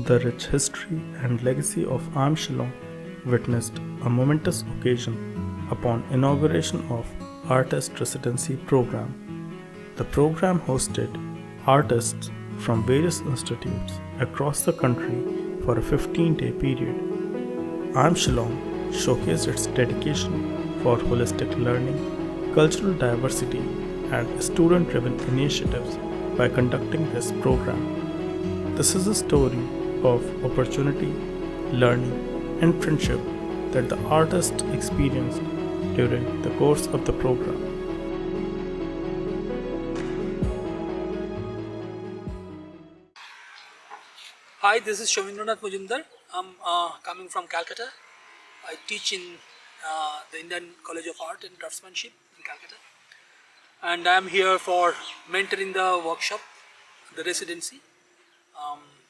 The rich history and legacy of IIM Shillong witnessed a momentous occasion upon inauguration of Artist Residency Program. The program hosted artists from various institutes across the country for a 15-day period. IIM Shillong showcased its dedication for holistic learning, cultural diversity, and student-driven initiatives by conducting this program. This is a story of opportunity, learning, and friendship that the artist experienced during the course of the program. Hi, this is Samindranath Majumdar. I'm coming from Calcutta. I teach in the Indian College of Art and Craftsmanship in Calcutta. And I'm here for mentoring the workshop, the residency.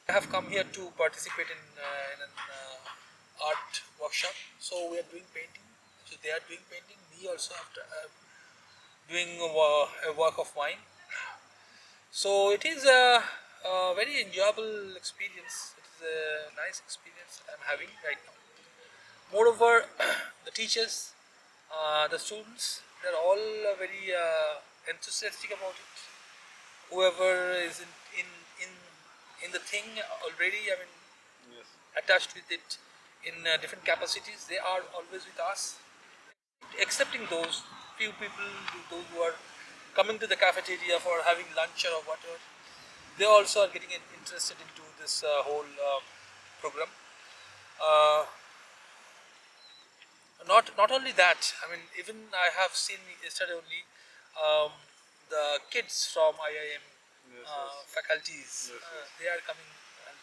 I have come here to participate in an art workshop. So we are doing painting. So they are doing painting. Me also after doing a work of mine. So it is a very enjoyable experience. It is a nice experience I'm having right now. Moreover, the teachers, the students, they're all very enthusiastic about it. Whoever is in the thing already, I mean, Yes. attached with it in different capacities, they are always with us. Excepting those few people, those who are coming to the cafeteria for having lunch or whatever, they also are getting interested into this whole program. Uh, not only that, I mean, even I have seen yesterday only um, the kids from IIM Yes, faculties. Yes, yes. They are coming and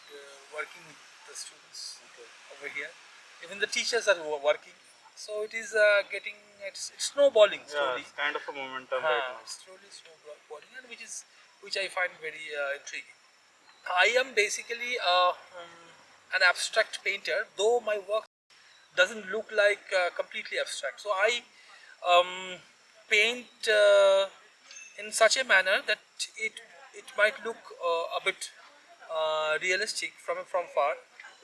working with the students Okay. over here. Even the teachers are working. So it is getting it's snowballing Yeah, slowly. it's kind of a momentum right now. Slowly snowballing, and which I find very intriguing. I am basically an abstract painter, though my work doesn't look like completely abstract. So I paint in such a manner that it might look a bit realistic from far.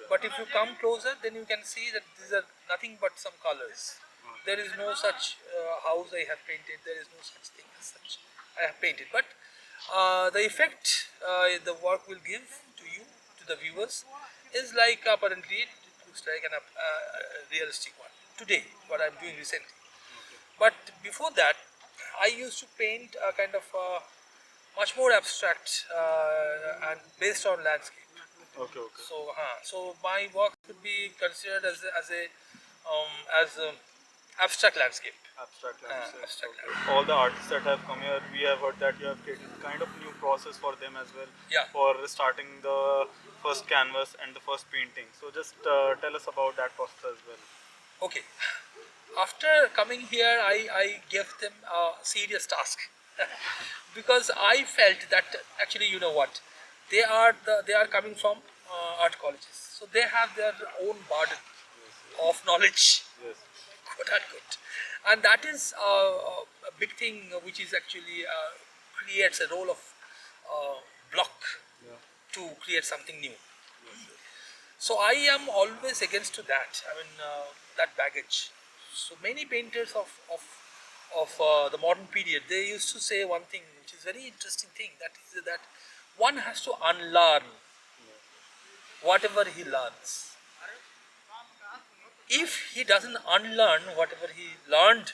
But if you come closer, then you can see that these are nothing but some colors. There is no such house I have painted. There is no such thing as such I have painted. But the effect the work will give to you, to the viewers, is like apparently it looks like a realistic one. Today, what I'm doing recently. But before that, I used to paint a kind of much more abstract and based on landscape. Okay, okay. So my work could be considered as a abstract landscape. Abstract landscape. Abstract Okay. landscape. All the artists that have come here, we have heard that you have created kind of new process for them as well. Yeah. For starting the first canvas and the first painting. So just tell us about that process as well. Okay. After coming here, I gave them a serious task because I felt that actually, you know what, they are coming from art colleges, so they have their own burden of knowledge, Yes. quote unquote, and that is a big thing which is actually creates a role of block Yeah. to create something new. So I am always against to that. I mean that baggage. So many painters of the modern period, they used to say one thing, which is very interesting thing. That is that one has to unlearn whatever he learns. If he doesn't unlearn whatever he learned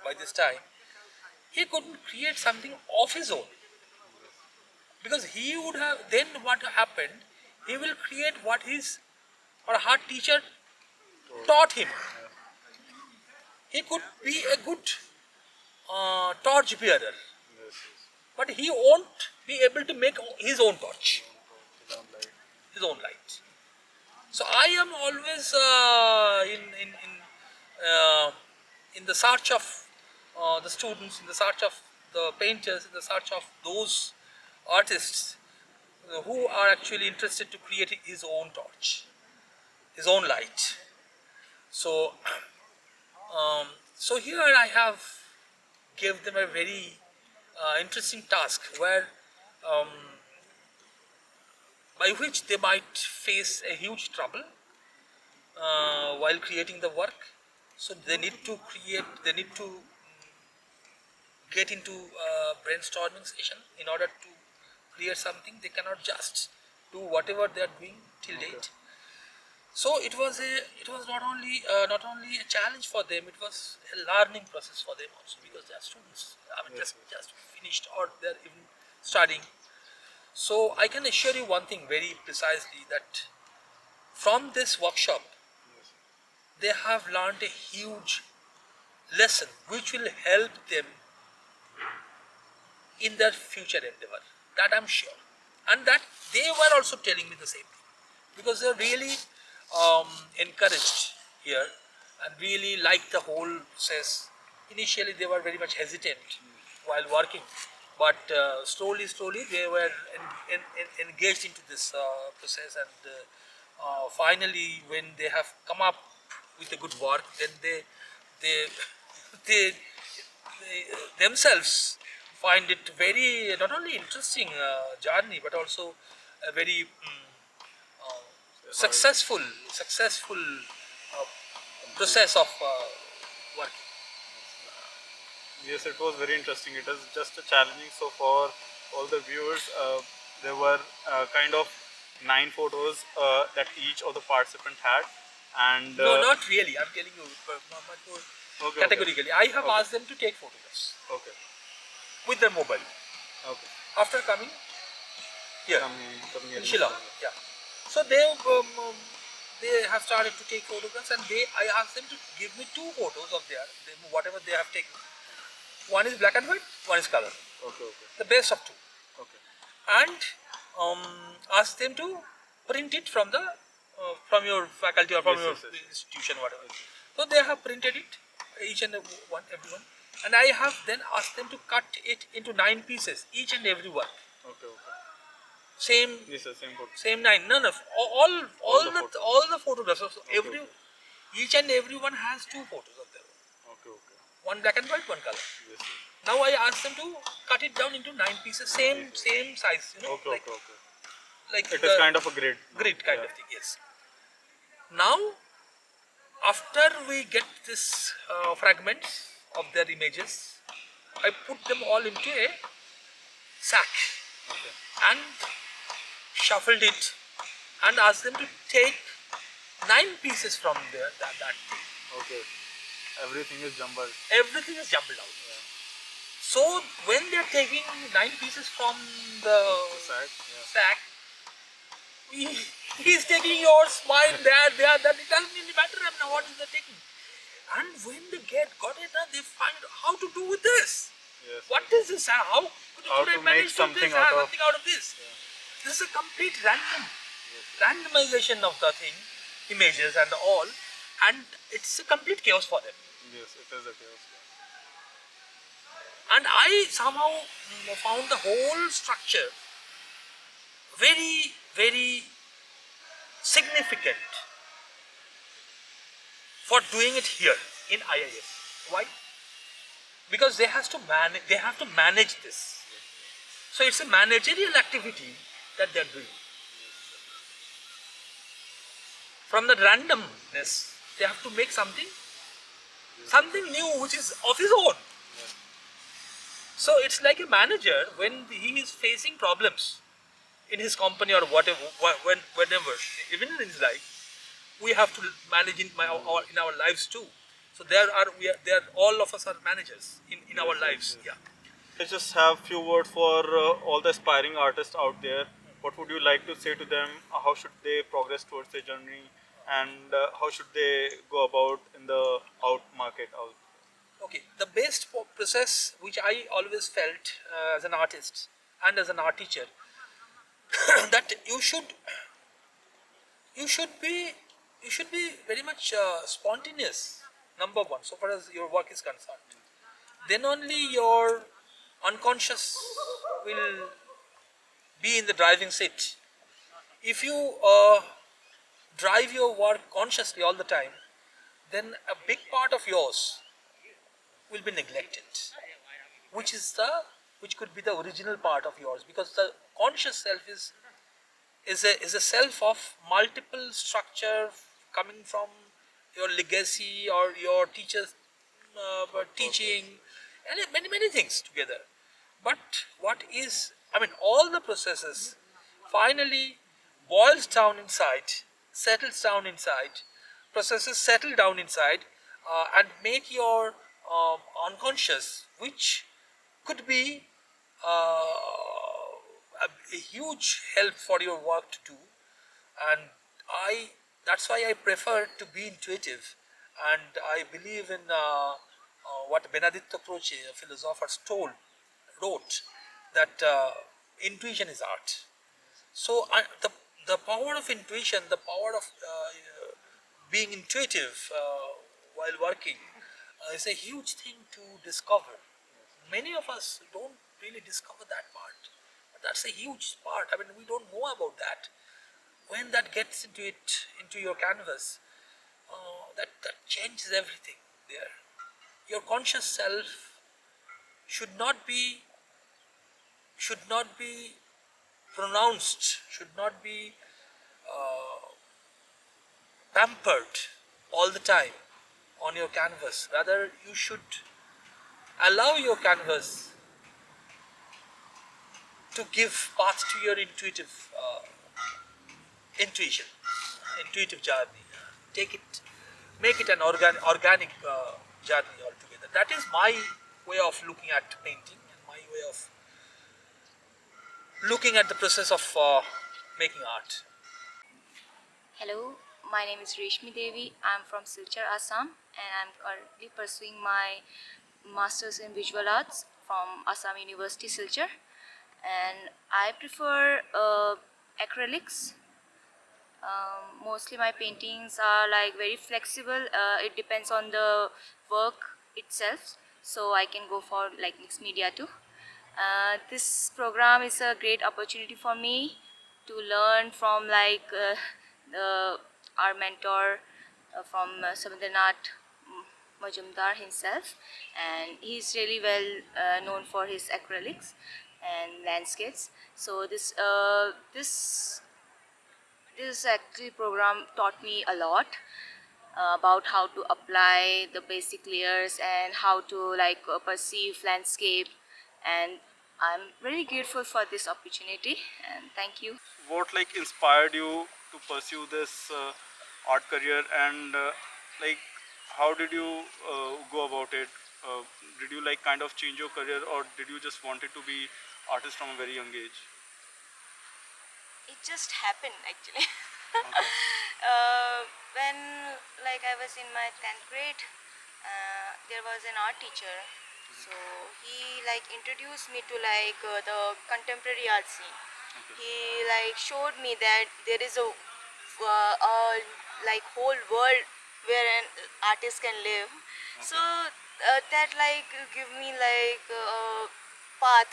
by this time, he couldn't create something of his own. Because he would have then what happened, he will create what his or her teacher taught him. He could be a good torch bearer, Yes. but he won't be able to make his own torch, Yes. his own light. So I am always in the search of the students, in the search of the painters, in the search of those artists who are actually interested to create his own torch, his own light. So, so here I have gave them a very interesting task where um, by by which they might face a huge trouble while creating the work. So they need to get into a brainstorming session in order to create something. They cannot just do whatever they are doing till date. So it was not only a challenge for them, it was a learning process for them also, because they are students. I mean, just finished or they're even studying. So I can assure you one thing very precisely, that from this workshop they have learned a huge lesson which will help them in their future endeavor. That I'm sure, and that they were also telling me the same thing, because they're really encouraged here and really liked the whole process. Initially, they were very much hesitant while working, but slowly they were engaged into this process, and finally, when they have come up with a good work, then they they, they themselves find it very not only interesting journey, but also a very successful process of working. Yes, it was very interesting. It was just a challenging. So for all the viewers, there were kind of 9 photos that each of the participant had, and No, not really. I'm telling you much more okay, categorically. I have asked them to take photographs okay, with their mobile okay. after coming here Coming in in Shillong. Yeah. So they have started to take photographs, and I asked them to give me 2 photos of whatever they have taken. One is black and white, one is color. Okay, The best of 2. okay, And ask them to print it from your faculty or from your institution, whatever. So they have printed it, each and everyone, and I have then asked them to cut it into 9 pieces, each and every one. okay. Same, Yes, sir, same photo. same 9. None of all the photographs. So each and every one has 2 photos of their own. Okay. One black and white, one color. Yes, sir. Now I asked them to cut it down into 9 pieces, same size, Okay. like It is kind of a grid. grid kind of thing. Yes. Now, after we get this fragments of their images, I put them all into a sack and shuffled it and asked them to take 9 pieces from there. That thing. Okay. Everything is jumbled. Everything is jumbled out. So when they are taking 9 pieces from the sack, he is taking yours, mine, there. That it doesn't really matter now what is they taking. And when they got it, they find how to do with this. Yes. What is this? How could I manage something to out out of this? This is a complete randomization of the thing, images and all, and it's a complete chaos for them. Yes, it is a chaos. And I somehow found the whole structure very, very significant for doing it here in IIM. Why? Because they have to manage this. So it's a managerial activity that they are doing. From the randomness, they have to make something new which is of his own. So it's like a manager when he is facing problems in his company or whatever, whenever, even in his life, we have to manage in our lives too. So all of us are managers in our lives. Yeah. I just have few words for all the aspiring artists out there. What would you like to say to them? How should they progress towards their journey, and how should they go about in the market? Okay, the best process which I always felt as an artist and as an art teacher, that you should be very much spontaneous. Number one, so far as your work is concerned, then only your unconscious will be in the driving seat. If you drive your work consciously all the time, then a big part of yours will be neglected, which could be the original part of yours, because the conscious self is is a self of multiple structure coming from your legacy or your teachers teaching and many things together. But what is, I mean, all the processes finally boils down inside, settles down inside, processes settle down inside and make your unconscious, which could be a huge help for your work to do. And I that's why I prefer to be intuitive, and I believe in what Benedetto Croce, a philosopher, wrote that intuition is art. So the power of intuition, the power of being intuitive while working is a huge thing to discover. Many of us don't really discover that part, but that's a huge part. I mean, we don't know about that. When that gets into your canvas, that changes everything there. Your conscious self should not be should not be pronounced, should not be pampered all the time on your canvas. Rather, you should allow your canvas to give path to your intuition, intuitive journey. Take it, make it an organic journey altogether. That is my way of looking at painting and my way of looking at the process of making art. Hello, my name is Reshmi Devi. I'm from Silchar, Assam, and I'm currently pursuing my Masters in Visual Arts from Assam University, Silchar. And I prefer acrylics. Mostly my paintings are like very flexible. It depends on the work itself, so I can go for like mixed media too. This program is a great opportunity for me to learn from like our mentor from Samindranath Majumdar himself, and he's really well known for his acrylics and landscapes. So this actually program taught me a lot about how to apply the basic layers and how to like perceive landscape, and I'm very grateful for this opportunity, and thank you. What like inspired you to pursue this art career, and like how did you go about it? Did you like kind of change your career, or did you just wanted to be artist from a very young age? It just happened actually. Okay. When like I was in my 10th grade, there was an art teacher, so he like introduced me to like the contemporary art scene. He like showed me that there is a like whole world where an artist can live. So that like give me like a path.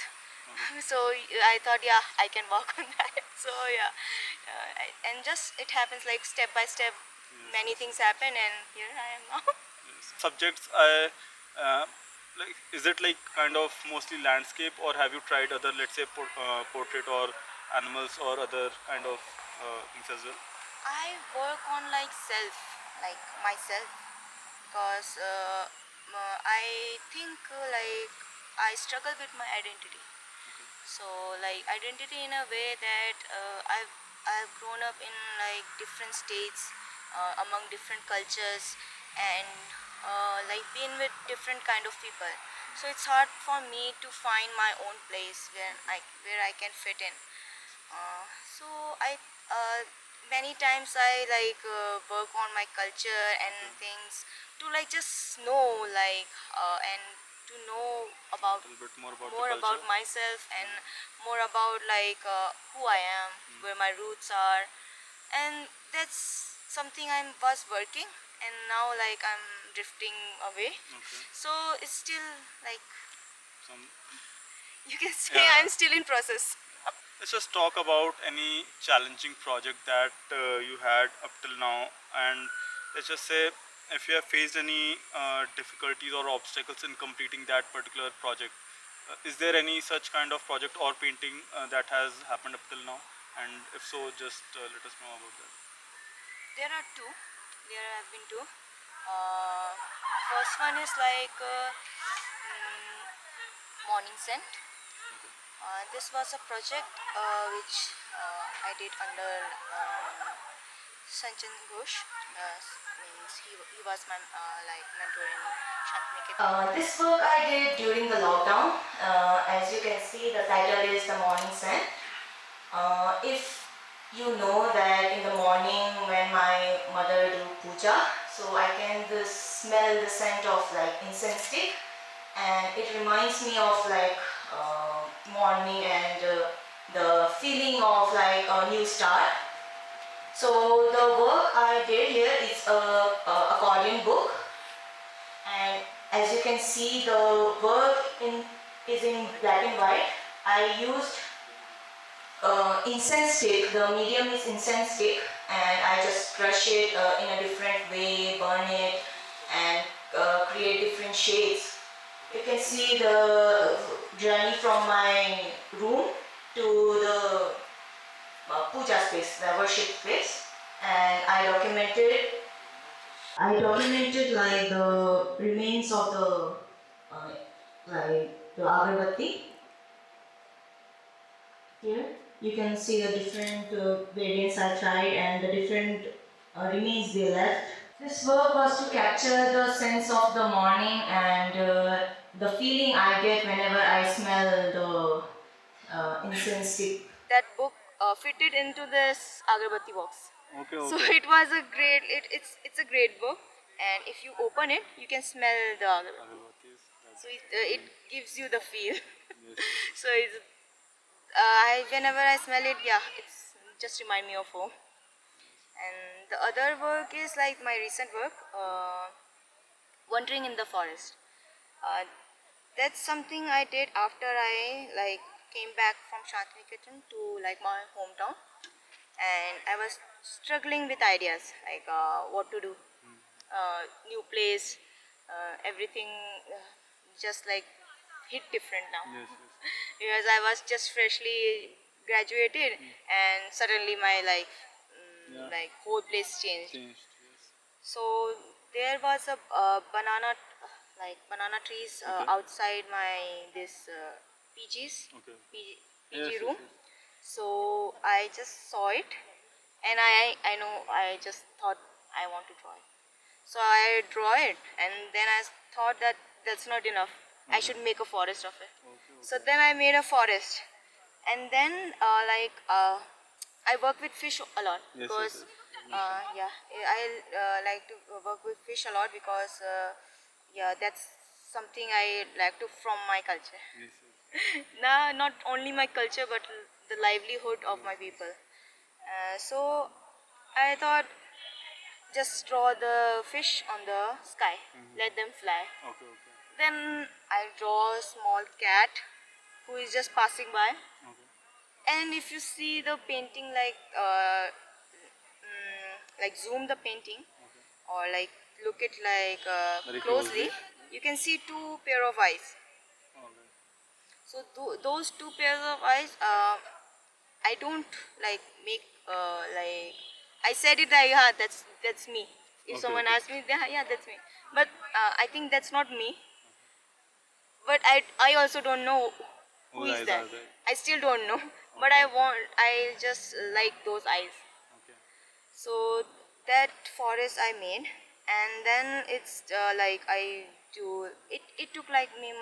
So I thought, yeah, I can work on that. So yeah, and just it happens like step by step. Many things happen, and here I am now. Subjects, I like, is it like kind of mostly landscape, or have you tried other, let's say, portrait or animals or other kind of things as well? I work on like myself, because I think like I struggle with my identity. So like identity in a way that I've grown up in like different states, among different cultures, and like been with different kind of people. So it's hard for me to find my own place where I can fit in. So I many times I like work on my culture and things to like just know like and to know about A little bit more about the more culture. about myself and more about like who I am, where my roots are, and that's something I was working, and now like I'm drifting away. Okay. So it's still like Some, you can say yeah. I'm still in process. Let's just talk about any challenging project that you had up till now, and let's just say if you have faced any difficulties or obstacles in completing that particular project. Is there any such kind of project or painting that has happened up till now? And if so, just let us know about that. There are two. There have been two. First one is like morning scent. This was a project which I did under Sanjan Ghosh. Means he was my like mentor in Shantiniketan. This work I did during the lockdown. As you can see, the title is The Morning Scent. If you know that in the morning when my mother do puja, so I can smell the scent of like incense stick, and it reminds me of like morning and the feeling of like a new start. So the work I did here is a accordion book, and as you can see, the work is in black and white. I used incense stick. The medium is incense stick, and I just crush it in a different way, burn it, and create different shades. You can see the journey from my room to the puja space, the worship space, and I documented like the remains of the like the agarbatti. Here you can see the different variants I tried and the different remains they left. This work was to capture the sense of the morning and the feeling I get whenever I smell the incense stick. That book fitted into this agarbatti box. Okay, So okay. it was a great. It's a great book, and if you open it, you can smell the agarbatti. Agarbatti, So it gives you the feel. yes. So it's whenever I smell it, yeah, it's just remind me of home. And the other work is like my recent work, wandering in the forest. Uh, that's something I did after I like came back from Shantiniketan to like my hometown, and I was struggling with ideas like what to do, new place, everything just like hit different now. Yes, yes. Because I was just freshly graduated, and suddenly my life, Yeah. like whole place changed. Changed, yes. So there was a banana, like banana trees Okay. outside my this PG's Okay. PG Yes, room. yes, yes. So I just saw it, and I know I just thought I want to draw it. So I draw it, and then I thought that that's not enough. I should make a forest of it. Okay, So then I made a forest, and then I work with fish a lot Yes, because yes, yes. yeah, I like to work with fish a lot because yeah, that's something I like to from my culture. Yes, yes. Nah, not only my culture but the livelihood of my people. So I thought just draw the fish on the sky, let them fly. Okay, okay. Then I draw a small cat who is just passing by. Okay. And if you see the painting like zoom the painting or like look it like Very closely, closely. you can see two pair of eyes. Okay. So those two pairs of eyes, I don't like make like I said it like yeah, that's me. If Okay, someone okay. asks me, yeah, that's me. But I think that's not me. But I also don't know who Whose is eyes that. are they? I still don't know. But I just like those eyes. Okay. So that forest I made, and then it's like I do it. It took like me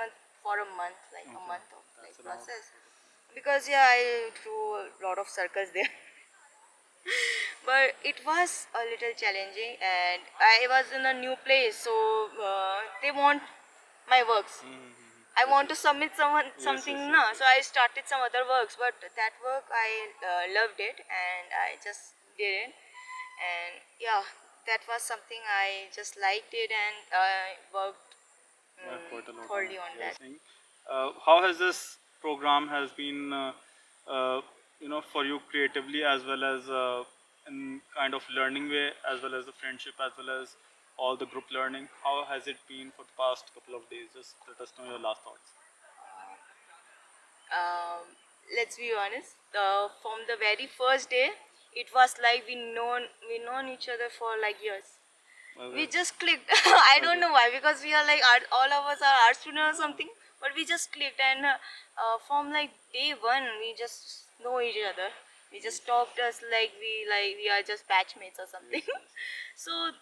for a month, like a Okay. month of like That's a lot. process, because yeah, I drew a lot of circles there. But it was a little challenging, and I was in a new place, so they want my works. I want to submit something yes, now, yes. so I started some other works, but that work I loved it, and I just did it, and yeah, that was something I just liked it, and worked Quite a lot thoroughly it. on Yes. that. How has this program has been, for you creatively as well as in kind of learning way, as well as the friendship, as well as all the group learning? How has it been for the past couple of days? Just let us know your last thoughts. Um, let's be honest. From the very first day, it was like we known each other for like years. We just clicked. I don't know why, because we are like all of us are art students or something, but we just clicked, and from like day one we just know each other. We just talked as like we are just batchmates or something. So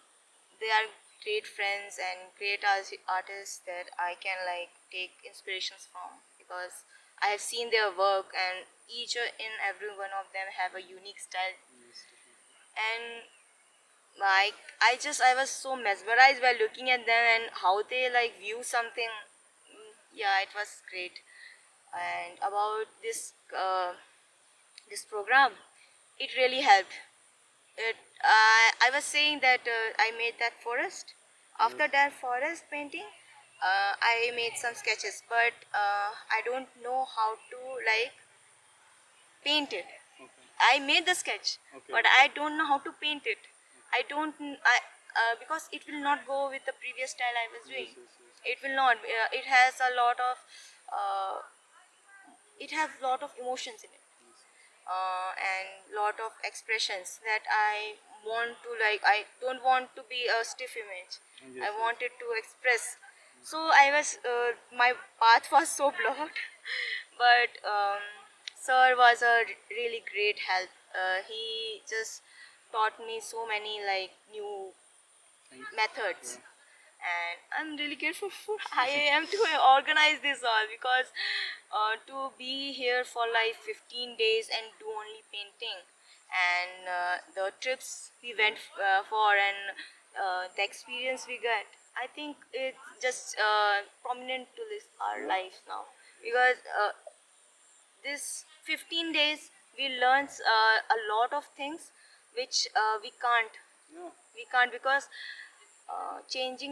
they are great friends and great artists that I can like take inspirations from, because I have seen their work, and each and every one of them have a unique style. And like I was so mesmerized by looking at them and how they like view something. Yeah, it was great. And about this program, it really helped. I was saying that I made that forest. After that forest painting, I made some sketches, but I don't know how to like paint it. I made the sketch, but I don't know how to paint it. I don't. Because it will not go with the previous style I was doing. It will not. It has a lot of. Uh, it has lot of emotions in it, and lot of expressions that I want to like. I don't want to be a stiff image. I wanted to express. So I was. My path was so blocked, but sir was a really great help. He just taught me so many like new methods, and I'm really grateful for IIM to organize this all, because to be here for like 15 days and do only painting, and the trips we went for, and the experience we got, I think it's just prominent to this our life now, because this 15 days we learn a lot of things which we can't, because changing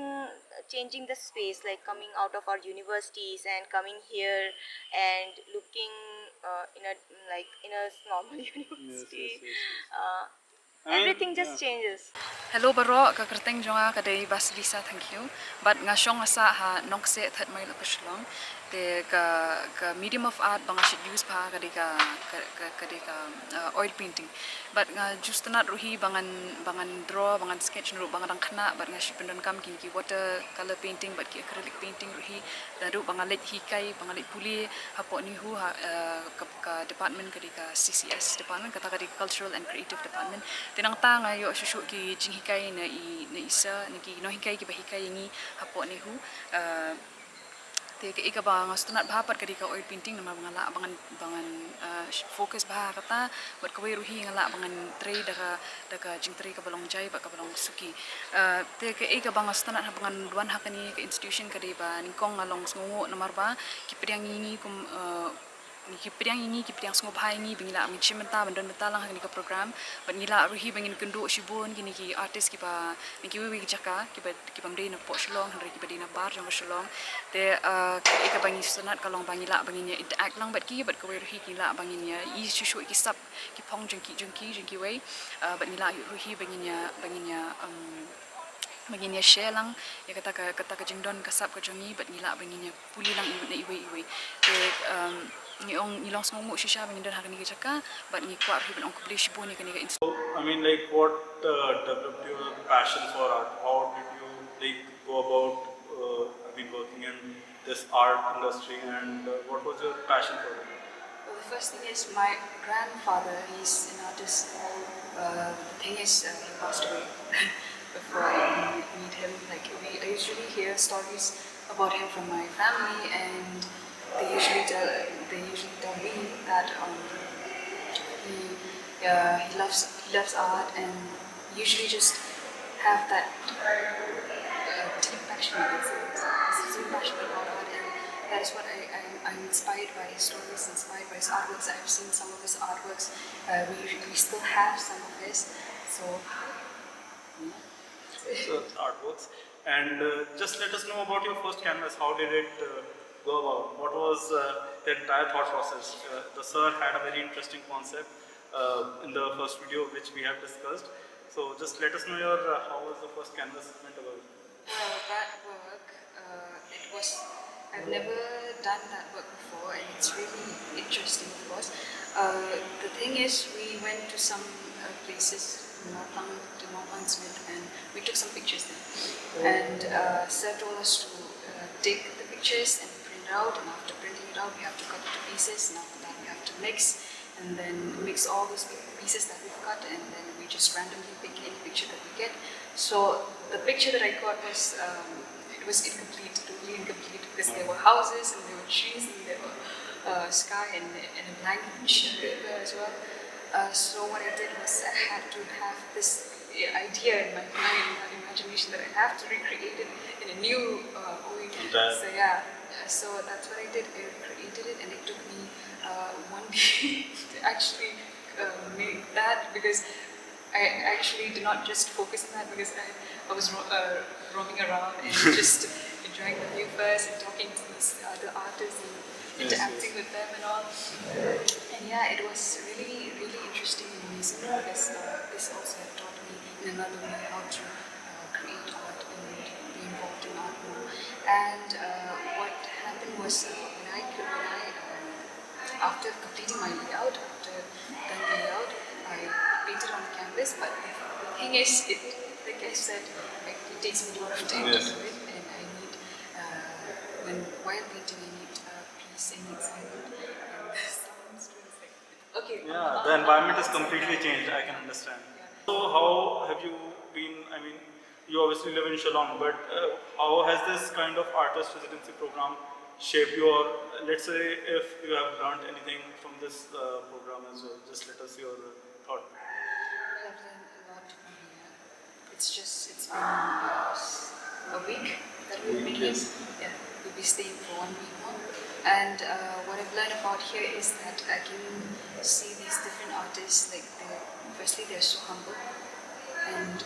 the space, like coming out of our universities and coming here and looking in a normal university. Everything just changes. Hello baro ka kerteng jonga ka dei Basilissa Thangkhiew, but nga shong asa ha nokse that mai la Shillong de ka medium of art banga should use pa ka oil painting, but nga just not ruhi bangan draw bangan sketch ru bangan khana, but nga shipendon kam ki water color painting, but ki acrylic painting ruhi da ru banga let hikai banga let puli hapo ni hu ka department ka CCS department kata ka cultural and creative department tinang ta nga yo shushu ki jinghikai na isa ni ki no hikai ki bahikai ni hapo ni hu te ke ika bang student bhapat ka oil painting na mga bangan focus bah kata buat ka ruhi ngala bangan tray daga jing tray ka balong jai ba ka balong suki te ke ika bang student bangan duan hakani ka institution ka ba ningkong ngalong sngungo namar ba ki priang ini kum ki priang sngo bhai ni bingila mi chimenta bandon beta lang ni ka program ban ngila ruhi bangin kendo shibun kini ki artist ki ba ni ki wi jaka ki bamde na po Shillong hari ki badina bar jong Shillong te ika bangi sunat kalong bangila banginya interact lang bat ki bat ko ruhi ki la banginya I shushu ki sap ki pong jengki way bat ngila ruhi banginya maginya share lang ya kata ka jingdon kasap ka jongi bat ngila banginya puli lang na iwe te nilong smomo shisha bangindon hakani jaka but ni kwa riban on publish boni kani ga. So, I mean, like, what developed your passion for art? How did you like go about working in this art industry, and what was your passion for it? Well, the first thing is my grandfather. He's an artist. The thing is, he passed away before I meet him. Like I usually hear stories about him from my family, and they usually tell me that he loves art, and usually just have that deep passion. He's so passionate about art, and that is what I'm inspired by his stories, inspired by his artworks. I've seen some of his artworks. We still have some of his. So Artworks. And just let us know about your first canvas. How did it go about? What was the entire thought process? The sir had a very interesting concept in the first video which we have discussed. So just let us know how was the first canvas went about. that work, it was I've never done that work before, and it's really interesting, of course. The thing is, we went to some places, Northland Smith, and we took some pictures there. And Sir told us to take the pictures and print it out, and after printing it out, we have to cut it to pieces, and after that, we have to mix, and then mix all those pieces that we've cut, and then we just randomly pick any picture that we get. So the picture that I got was it was incomplete, totally incomplete, because there were houses and there were trees and there were sky and a blank sheet paper as well. So what I did was I had to have this idea in my mind, my imagination, that I have to recreate it in a new way. So yeah, so that's what I did. I recreated it, and it took me 1 day to actually make that, because I actually did not just focus on that, because I was roaming around and just enjoying the view first and talking to these other artists and interacting with them and all. And yeah, it was really, really interesting and amazing, because this also had taught me in another way how to create art and be involved in art more. And what happened was when I after completing my layout, after done the layout, I painted on the canvas. But the thing is, like I said, it takes me a lot of time to do it, and I need while painting, I need peace, I need silence, and sounds like okay. Yeah, the environment is completely changed, I can understand. So how have you been, I mean, you obviously live in Shillong, but how has this kind of artist residency program shaped your, let's say if you have learned anything from this program as well, just let us your thought. I've learned a lot from here. It's been a week that we've been here. Yeah, we'll be staying for 1 week more. And what I've learned about here is that I can see these different artists, like firstly they're so humble, and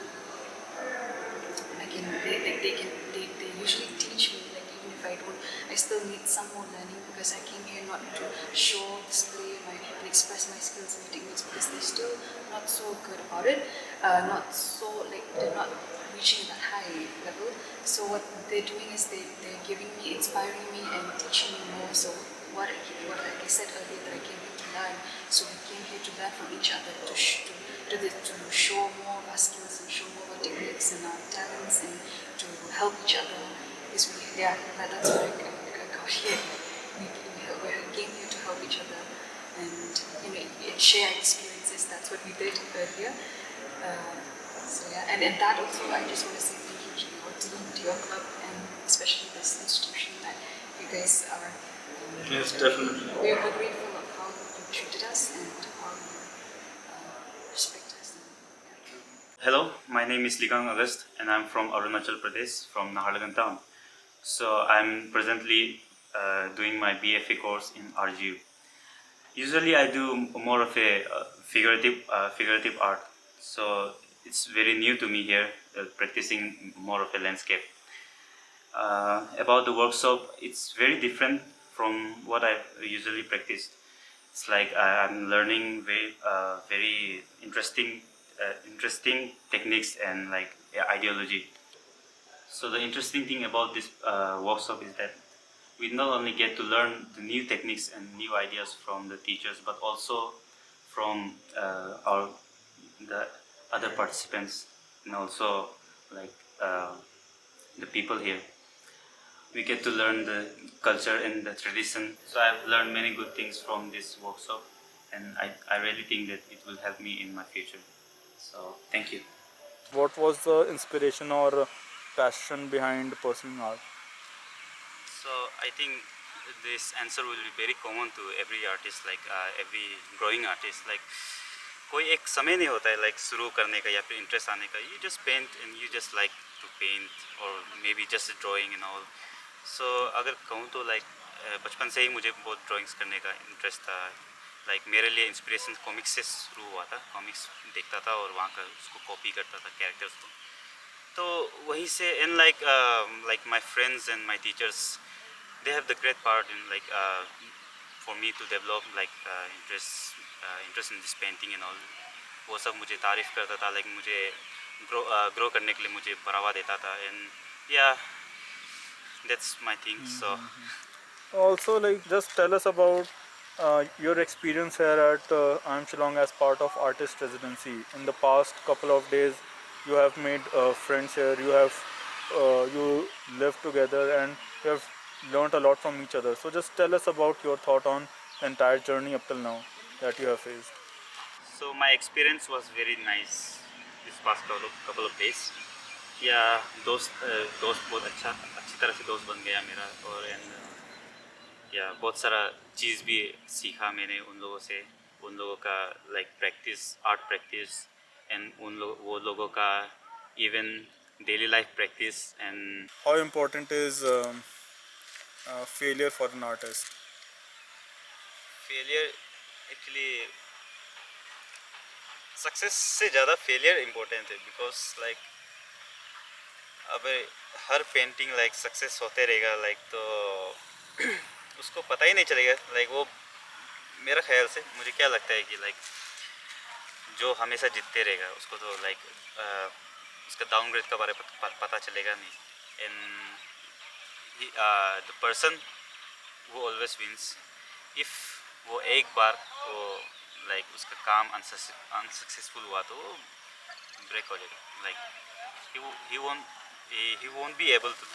they usually teach me, like even if I don't, I still need some more learning, because I came here not to show, display and express my skills and techniques, because they're still not so good about it, not so, like they're not reaching that high level. So what they're doing is they're giving me, inspiring me and teaching me more. So what like I said earlier, that I came here to learn. So we came here to learn from each other, to show more of our skills and show more of our techniques and our talents, and to help each other. Because that's what I got here. We came here to help each other and share experiences. That's what we did earlier. So yeah, and that also, I just want to say thank you to your team, to your club, and especially this institution that you guys are. Yes, definitely. We are grateful of how you treated us and how you respect us. Hello, my name is Ligang August, and I'm from Arunachal Pradesh, from Naharlagun town. So I'm presently doing my BFA course in RGU. Usually I do more of a figurative art, so it's very new to me here, practicing more of a landscape. About the workshop, it's very different from what I usually practice. It's like I'm learning very interesting techniques and like ideology. So the interesting thing about this workshop is that we not only get to learn the new techniques and new ideas from the teachers, but also from the other participants, and also like the people here. We get to learn the culture and the tradition. So I've learned many good things from this workshop, and I really think that it will help me in my future. So thank you. What was the inspiration or passion behind pursuing art? So I think this answer will be very common to every artist, like every growing artist. Like कोई एक समय नहीं होता है like शुरू करने का या फिर interest आने का. You just paint and you just like to paint, or maybe just drawing and all. So अगर कहूँ तो like बचपन से ही मुझे बहुत drawings करने का interest था. Like मेरे लिए inspiration comics से शुरू हुआ था. Comics देखता था और वहाँ का उसको copy करता था characters को. तो वहीं से and like my friends and my teachers, they have the great part in like for me to develop like interest in this painting and all. वो सब मुझे तारीफ करता था, like मुझे grow करने के लिए मुझे बढ़ावा देता था. And yeah, that's my thing. So Also, like, just tell us about your experience here at IIM Shillong as part of Artist Residency. In the past couple of days, you have made friends here. You live together and you have learned a lot from each other. So just tell us about your thought on the entire journey up till now that you have faced. so my experience was very nice this past couple of days. या दोस्त बहुत अच्छी तरह से दोस्त बन गया मेरा, और एंड या बहुत सारा चीज़ भी सीखा मैंने उन लोगों से, उन लोगों का like practice, art practice, and वो लोगों का even daily life practice and How important is failure for an artist? Failure actually success से ज़्यादा फेलियर इम्पोर्टेंट है, बिकॉज लाइक अब हर पेंटिंग लाइक सक्सेस होते रहेगा लाइक, तो उसको पता ही नहीं चलेगा लाइक वो, मेरा ख्याल से मुझे क्या लगता है कि लाइक जो हमेशा जीतते रहेगा उसको तो लाइक उसका डाउनग्रेड का बारे में पता चलेगा नहीं, एंड द पर्सन वो ऑलवेज विंस इफ वो एक बार वो लाइक उसका काम अनसक्सेसफुल हुआ तो वो ब्रेक हो जाएगा, like he won't be able to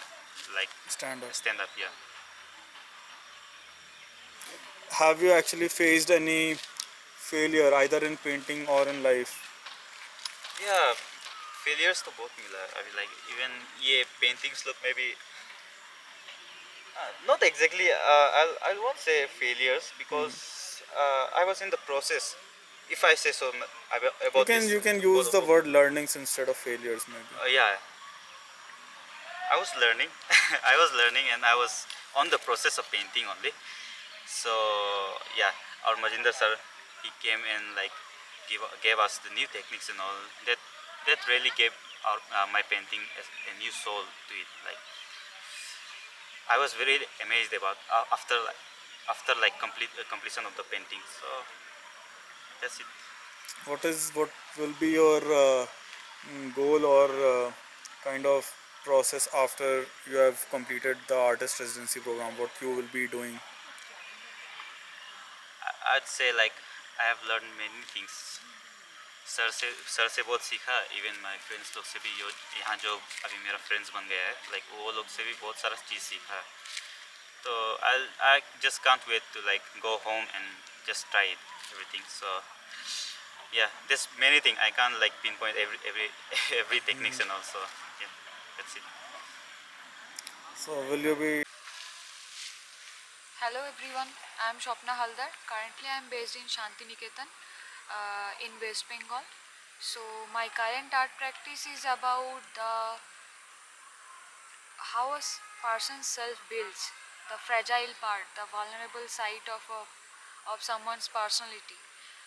like stand up. Yeah, Have you actually faced any failure either in painting or in life? yeah, failures तो बहुत मिला है अभी, like even ये paintings look maybe not exactly I won't say failures because I was in the process, if I say so, about this. You can use the word learnings instead of failures maybe. Yeah, I was learning. I was learning and I was on the process of painting only. So yeah, our Majumdar sir, he came and like gave us the new techniques and all. That really gave our my painting a new soul to it. Like I was very amazed about after like completion of the painting. So that's it. What will be your goal or kind of process after you have completed the artist residency program? What you will be doing? I'd say like I have learned many things. Sir से बहुत सीखा, even my friends लोग से भी, यहाँ जो अभी मेरा फ्रेंड्स बन गया है लाइक वो लोग से भी बहुत सारा चीज़ सीखा. तो I just can't wait to like go home and just try it everything. So yeah, there's many things I can't like pinpoint every techniques and also yeah, that's it. So will you be Hello everyone, I am Swapna Halder. Currently I am based in Shantiniketan in West Bengal. So my current art practice is about how a person's self builds, the fragile part, the vulnerable side of someone's personality,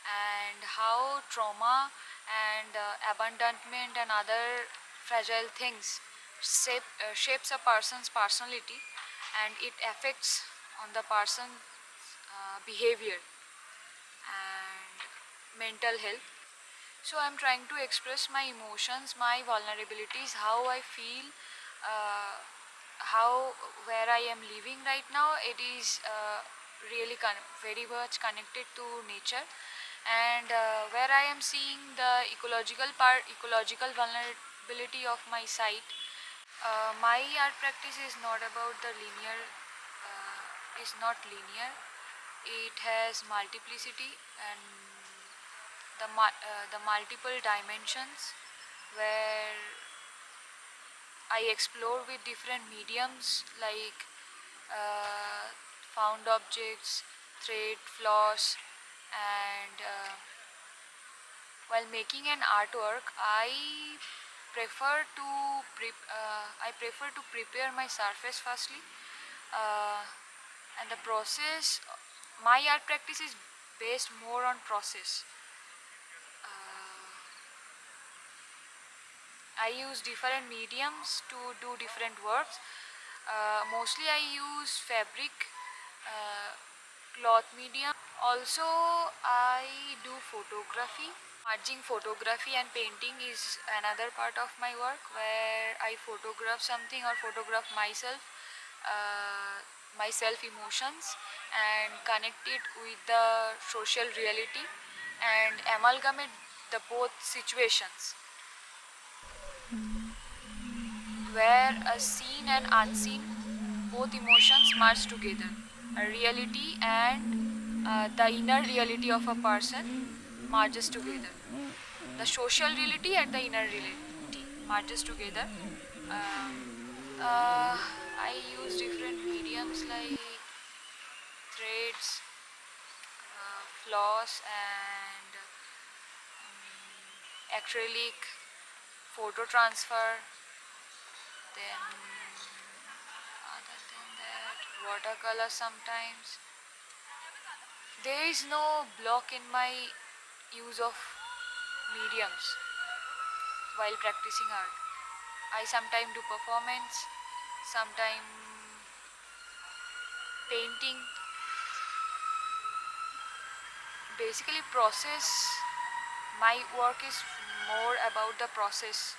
and how trauma and abandonment and other fragile things shapes a person's personality, and it affects on the person's behavior and mental health. So I'm trying to express my emotions, my vulnerabilities, how I feel, how where I am living right now. It is really very much connected to nature, and where I am seeing the ecological vulnerability of my site. My art practice is not about the linear. Is not linear. It has multiplicity and the multiple dimensions where I explore with different mediums like found objects, thread, floss, and while making an artwork, prefer to I prefer to prepare my surface firstly, and the process. My art practice is based more on process. I use different mediums to do different works. Mostly I use fabric, cloth medium. Also I do photography. Merging photography and painting is another part of my work where I photograph something or photograph myself my self emotions and connect it with the social reality and amalgamate the both situations where a seen and unseen both emotions merge together. A reality and the inner reality of a person merges together. The social reality and the inner reality merges together. Um, I use different mediums like threads, floss, and acrylic, photo transfer. Then, other than that, watercolor sometimes. There is no block in my use of mediums while practicing art. I sometimes do performance, sometimes painting. Basically, process. My work is more about the process.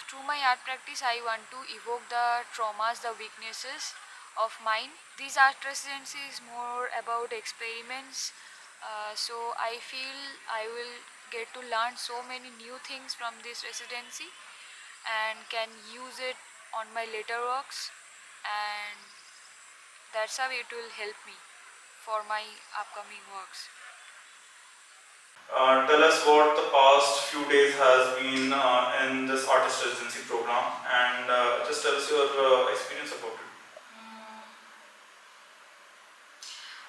Through my art practice, I want to evoke the traumas, the weaknesses of mine. This art residency is more about experiments, so I feel I will get to learn so many new things from this residency and can use it on my later works, and that's how it will help me for my upcoming works. Tell us what the past few days has been in this artist residency program, and just tell us your experience about it.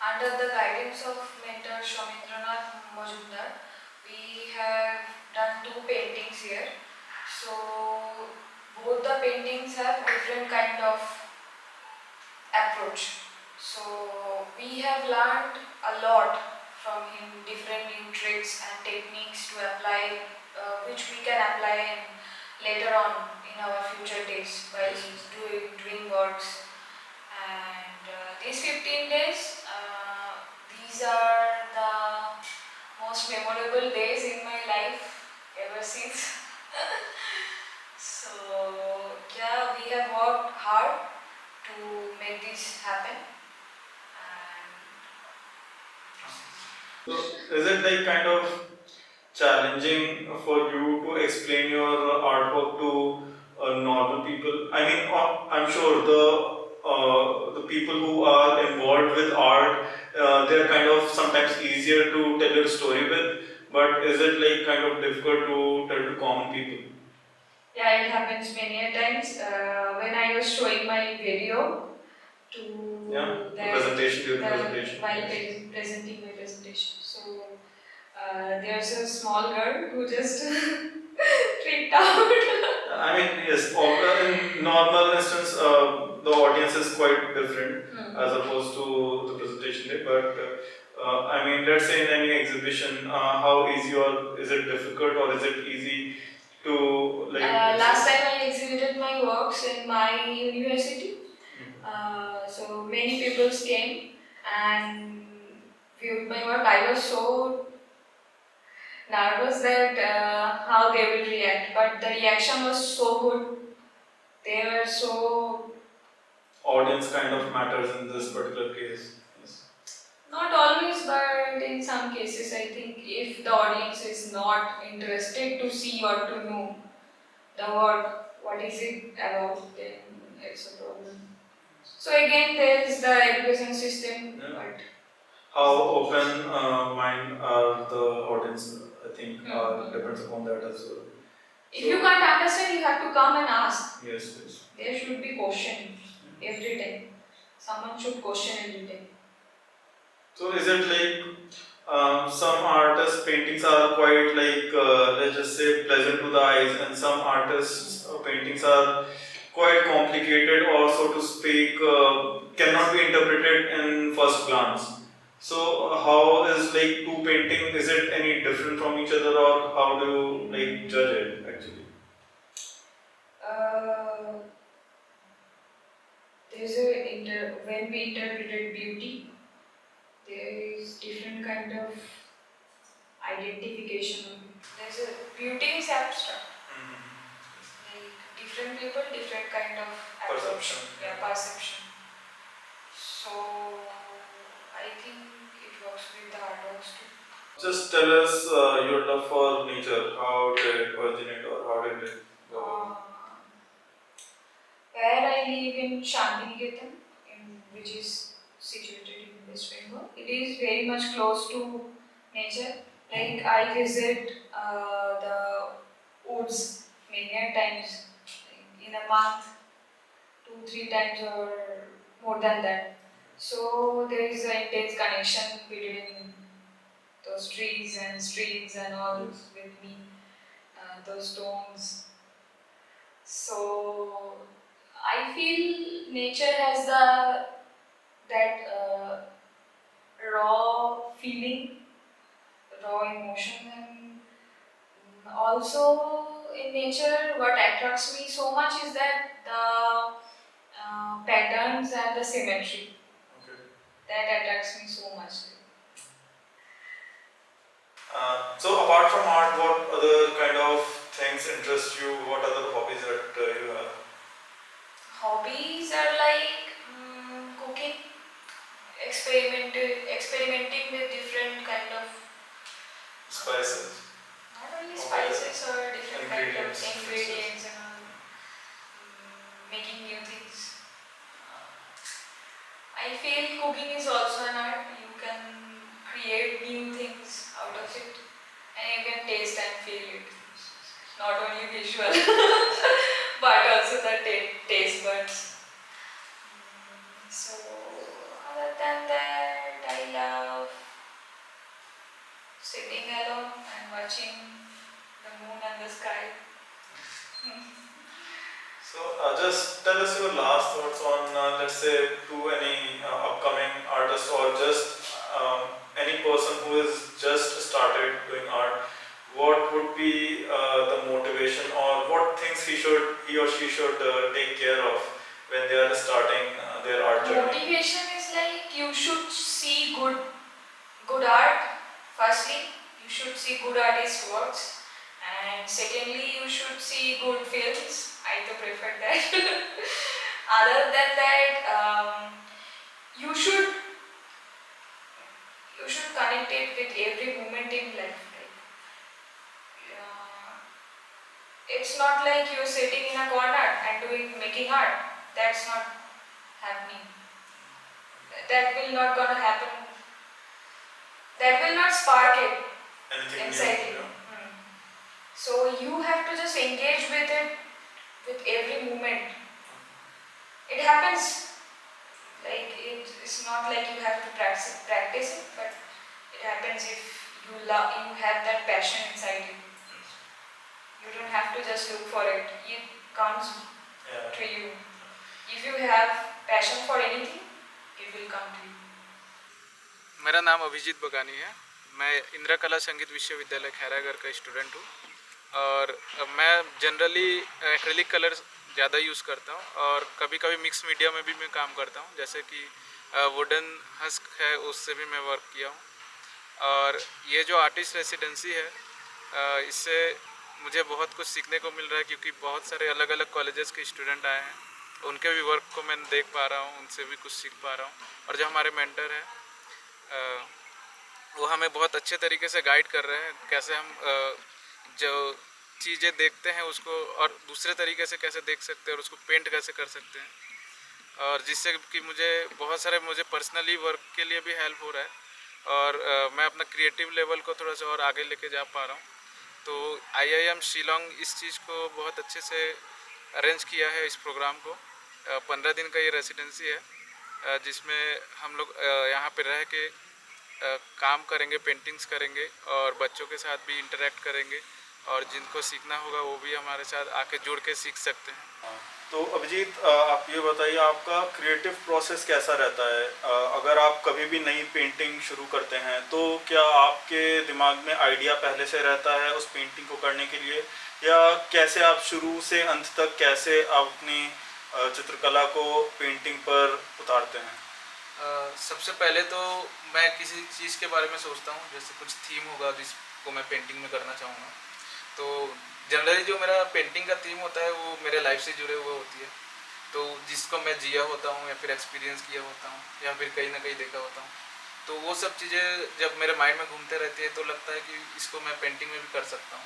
Under the guidance of mentor Samindranath Majumdar, we have done two paintings here. So both the paintings have different kind of approach. So we have learned a lot from him, different new tricks and techniques to apply, which we can apply in later on in our future days while doing works. And these 15 days, these are the most memorable days in my life ever since. So yeah, we have worked hard to make this happen. So, is it like kind of challenging for you to explain your artwork to normal people? I mean, I'm sure the people who are involved with art, they're kind of sometimes easier to tell your story with. But is it like kind of difficult to tell to common people? Yeah, it happens many a times. When I was showing my video to The presentation, during presentation. while presenting my presentation. So there's a small girl who just freaked out. I mean, yes, in normal instance, the audience is quite different as opposed to the presentation day. But I mean, let's say in any exhibition, how easy or is it difficult or is it easy to like? Last time I exhibited my works in my university. So many people came and viewed my work. I was so nervous that how they will react, but the reaction was so good. They were so. Audience kind of matters in this particular case. Yes. Not always, but in some cases, I think if the audience is not interested to see or to know the work, what is it about, then it's a problem. So again, there is the education system. Yeah. But how open mind are the audience? I think depends upon that as well. If you can't understand, you have to come and ask. Yes, yes. There should be questioning every time. Someone should question every time. So is it like some artists' paintings are quite like let's just say pleasant to the eyes, and some artists' paintings are quite complicated or so to speak cannot be interpreted in first glance. So how is like two painting? Is it any different from each other, or how do you like judge it actually? There's a when we interpreted beauty, there is different kind of identification of it. There's a beauty is abstract. Like different people, different kind of Perception. Yeah, perception. So I think it works with the artworks too. Just tell us your love for nature. How did it originate, or how did it go? Where I live in Shantiniketan, which is situated in West Bengal, it is very much close to nature. Like I visit the woods many a times, like in a month, 2-3 times or more than that. So there is an intense connection between those trees and streams and all with me, those tones. So I feel nature has that raw feeling, raw emotion, and also in nature, what attracts me so much is that the patterns and the symmetry. Okay. That attracts me so much. So apart from art, what other kind of things interest you? What other hobbies that you have? Hobbies are like cooking, experimenting with different kind of Spices. not only Okay. spices or different kind of Ingredients. ingredients and all, making new things. I feel cooking is also an art. You can create new things out of it, and you can taste and feel it. Not only visual, but also the taste buds. So, other than that, I love sitting alone and watching the moon and the sky. So just tell us your last thoughts on, let's say, to any upcoming artist, or just any person who has just started doing art. What would be the motivation, or what things he or she should take care of when they are starting their art journey? Motivation is like you should see good art. Firstly, you should see good artist works, and secondly, you should see good films. I do prefer that. Other than that, you should connect it with every moment in life. Like, it's not like you're sitting in a corner and making art. That's not happening. That will not gonna happen. That will not spark it Anything inside new? you. Yeah. So you have to just engage with it with every moment. It happens. Like it's not like you have to practice it, but it happens if you have that passion inside you. You don't have to just look for it. It comes to you. If you have passion for anything, it will come to you. मेरा नाम अभिजीत बगानी है। मैं इंदिरा कला संगीत विश्वविद्यालय खैरागढ़ का student हूँ और मैं जनरली एक्रेलिक कलर ज़्यादा यूज़ करता हूँ और कभी कभी मिक्स मीडिया में भी मैं काम करता हूँ, जैसे कि वुडन हस्क है उससे भी मैं वर्क किया हूँ। और ये जो आर्टिस्ट रेसिडेंसी है इससे मुझे बहुत कुछ सीखने को मिल रहा है, क्योंकि बहुत सारे अलग अलग कॉलेजेस के स्टूडेंट आए हैं, उनके भी वर्क को मैं देख पा रहा हूँ, उनसे भी कुछ सीख पा रहा हूँ। और जो हमारे मेंटर हैं वो हमें बहुत अच्छे तरीके से गाइड कर रहे हैं, कैसे हम जो चीज़ें देखते हैं उसको और दूसरे तरीके से कैसे देख सकते हैं और उसको पेंट कैसे कर सकते हैं, और जिससे कि मुझे पर्सनली वर्क के लिए भी हेल्प हो रहा है और मैं अपना क्रिएटिव लेवल को थोड़ा सा और आगे लेके जा पा रहा हूँ। तो IIM शिलोंग इस चीज़ को बहुत अच्छे से अरेंज किया है इस प्रोग्राम को। 15 दिन का ये रेसिडेंसी है जिसमें हम लोग यहाँ पे रह के काम करेंगे, पेंटिंग्स करेंगे और बच्चों के साथ भी इंटरेक्ट करेंगे, और जिनको सीखना होगा वो भी हमारे साथ आके जुड़ के सीख सकते हैं। तो अभिजीत, आप ये बताइए आपका क्रिएटिव प्रोसेस कैसा रहता है? अगर आप कभी भी नई पेंटिंग शुरू करते हैं तो क्या आपके दिमाग में आइडिया पहले से रहता है उस पेंटिंग को करने के लिए, या कैसे आप शुरू से अंत तक कैसे आप अपनी चित्रकला को पेंटिंग पर उतारते हैं? सबसे पहले तो मैं किसी चीज़ के बारे में सोचता हूँ, जैसे कुछ थीम होगा जिसको मैं पेंटिंग में करना चाहूँगा, तो जनरली जो मेरा पेंटिंग का थीम होता है वो मेरे लाइफ से जुड़े हुए होती है, तो जिसको मैं जिया होता हूँ या फिर एक्सपीरियंस किया होता हूँ या फिर कहीं ना कहीं देखा होता हूँ, तो वो सब चीज़ें जब मेरे माइंड में घूमते रहती है तो लगता है कि इसको मैं पेंटिंग में भी कर सकता हूँ।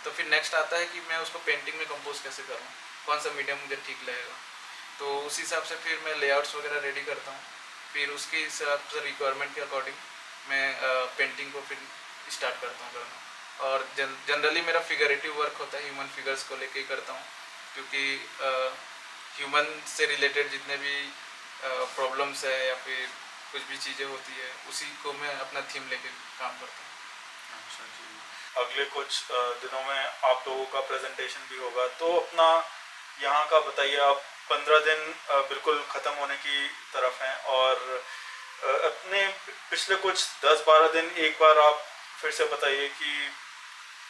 तो फिर नेक्स्ट आता है कि मैं उसको पेंटिंग में कंपोज कैसे करूँ, कौन सा मीडियम मुझे ठीक लगेगा। तो उस हिसाब से फिर मैं लेआउट्स वगैरह रेडी करता हूँ, फिर उसके हिसाब से रिक्वायरमेंट के अकॉर्डिंग मैं पेंटिंग को फिर स्टार्ट करता हूँ करना। और जनरली मेरा फिगरेटिव वर्क होता है, ह्यूमन फिगर्स को लेके ही करता हूँ, क्योंकि ह्यूमन से रिलेटेड जितने भी प्रॉब्लम्स है या फिर कुछ भी चीज़ें होती है उसी को मैं अपना थीम लेके काम करता हूँ। अच्छा जी, अगले कुछ दिनों में आप लोगों का प्रेजेंटेशन भी होगा, तो अपना यहाँ का बताइए। आप 15 दिन बिल्कुल ख़त्म होने की तरफ हैं, और अपने पिछले कुछ 10-12 दिन एक बार आप फिर से बताइए कि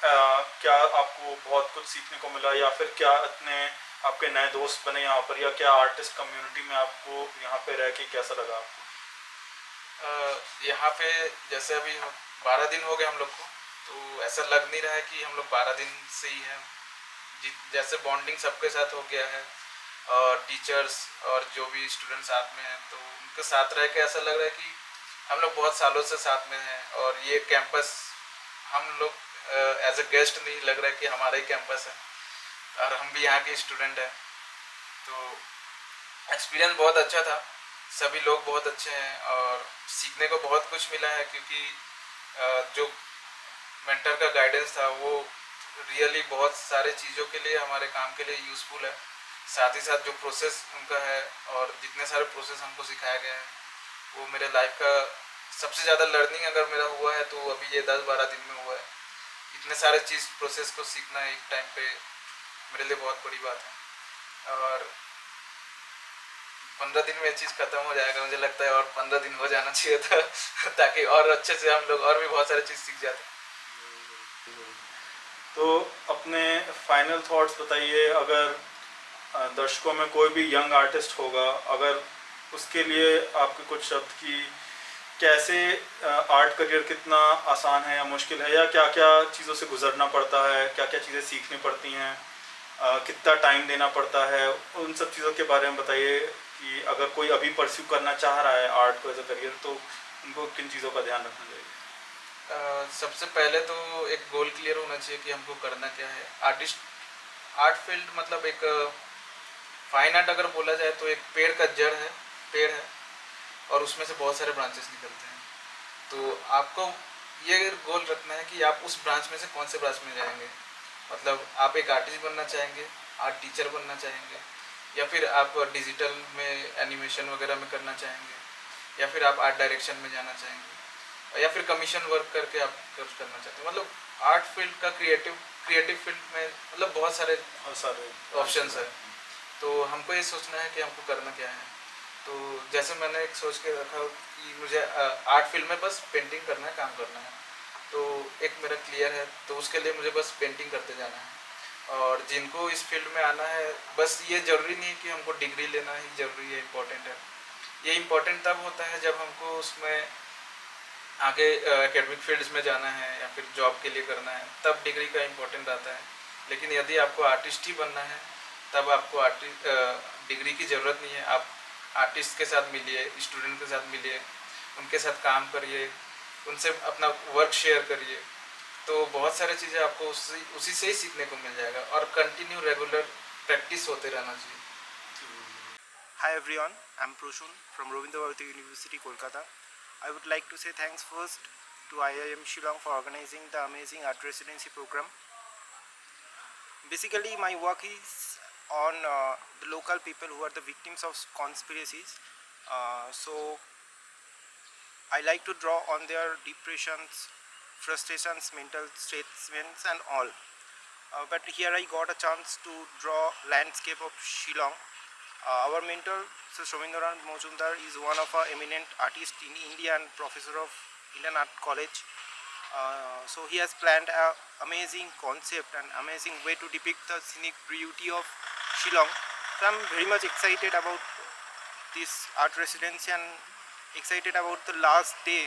क्या आपको बहुत कुछ सीखने को मिला, या फिर क्या इतने आपके नए दोस्त बने यहाँ पर, या क्या आर्टिस्ट कम्युनिटी में आपको यहाँ पे रह के कैसा लगा आपको? यहाँ पे जैसे अभी 12 दिन हो गए हम लोग को, तो ऐसा लग नहीं रहा है कि हम लोग 12 दिन से ही हैं। जैसे बॉन्डिंग सबके साथ हो गया है, और टीचर्स और जो भी स्टूडेंट साथ में हैं तो उनके साथ रह के ऐसा लग रहा है कि हम लोग बहुत सालों से साथ में हैं, और ये कैंपस हम लोग एज ए गेस्ट नहीं लग रहा है कि हमारा ही कैंपस है और हम भी यहाँ के स्टूडेंट हैं। तो एक्सपीरियंस बहुत अच्छा था, सभी लोग बहुत अच्छे हैं और सीखने को बहुत कुछ मिला है, क्योंकि जो मेंटर का गाइडेंस था वो रियली बहुत सारे चीज़ों के लिए हमारे काम के लिए यूज़फुल है। साथ ही साथ जो प्रोसेस उनका है और जितने सारे प्रोसेस हमको सिखाया गया है वो मेरे लाइफ का सबसे ज़्यादा लर्निंग अगर मेरा हुआ है तो अभी ये 10-12 दिन में हुआ है। इतने सारे चीज़ प्रोसेस को सीखना एक टाइम पे मेरे लिए बहुत बड़ी बात है, और 15 दिन में ये चीज़ खत्म हो जाएगा। मुझे लगता है और 15 दिन हो जाना चाहिए था ताकि और अच्छे से हम लोग और भी बहुत सारी चीज़ सीख जाते। तो अपने फाइनल थॉट्स बताइए। अगर दर्शकों में कोई भी यंग आर्टिस्ट होगा, अगर उसके लिए आपके कुछ शब्द की कैसे आर्ट करियर कितना आसान है या मुश्किल है, या क्या क्या चीज़ों से गुजरना पड़ता है, क्या क्या चीज़ें सीखनी पड़ती हैं, कितना टाइम देना पड़ता है, उन सब चीज़ों के बारे में बताइए कि अगर कोई अभी परस्यू करना चाह रहा है आर्ट को एज अ करियर तो उनको किन चीज़ों का ध्यान रखना चाहिए। सबसे पहले तो एक गोल क्लियर होना चाहिए कि हमको करना क्या है। आर्ट फील्ड मतलब एक फाइन आर्ट अगर बोला जाए तो एक पेड़ का जड़ है, पेड़ है, और उसमें से बहुत सारे ब्रांचेस निकलते हैं। तो आपको ये गोल रखना है कि आप उस ब्रांच में से कौन से ब्रांच में जाएंगे। मतलब आप एक आर्टिस्ट बनना चाहेंगे, आर्ट टीचर बनना चाहेंगे, या फिर आप डिजिटल में एनिमेशन वगैरह में करना चाहेंगे, या फिर आप आर्ट डायरेक्शन में जाना चाहेंगे, या फिर कमीशन वर्क करके आप करना चाहते हैं। मतलब आर्ट फील्ड का क्रिएटिव फील्ड में मतलब बहुत सारे ऑप्शंस है। तो हमको ये सोचना है कि हमको करना क्या है। तो जैसे मैंने एक सोच के रखा कि मुझे आर्ट फील्ड में बस पेंटिंग करना है, काम करना है, तो एक मेरा क्लियर है। तो उसके लिए मुझे बस पेंटिंग करते जाना है। और जिनको इस फील्ड में आना है, बस ये ज़रूरी नहीं है कि हमको डिग्री लेना ही ज़रूरी है, इम्पोर्टेंट है। ये इम्पोर्टेंट तब होता है जब हमको उसमें आगे एकेडमिक फील्ड्स में जाना है या फिर जॉब के लिए करना है, तब डिग्री का इम्पोर्टेंट आता है। लेकिन यदि आपको आर्टिस्ट ही बनना है तब आपको डिग्री की ज़रूरत नहीं है। आप आर्टिस्ट के साथ मिलिए, स्टूडेंट के साथ मिलिए, उनके साथ काम करिए, उनसे अपना वर्क शेयर करिए, तो बहुत सारी चीज़ें आपको उसी से ही सीखने को मिल जाएगा। और कंटिन्यू रेगुलर प्रैक्टिस होते रहना चाहिए। Hi everyone, I'm Prasun from Rabindranath University, Kolkata. I would like to say thanks first to IIM Shillong for organizing the amazing art residency program. Basically, my work is on the local people who are the victims of conspiracies. So I like to draw on their depressions, frustrations, mental statements and all. But here I got a chance to draw landscape of Shillong. Our mentor, Sir Samindranath Majumdar, is one of our eminent artists in India and professor of Indian Art College. So he has planned an amazing concept and amazing way to depict the scenic beauty of Shillong. So I'm very much excited about this art residency and excited about the last day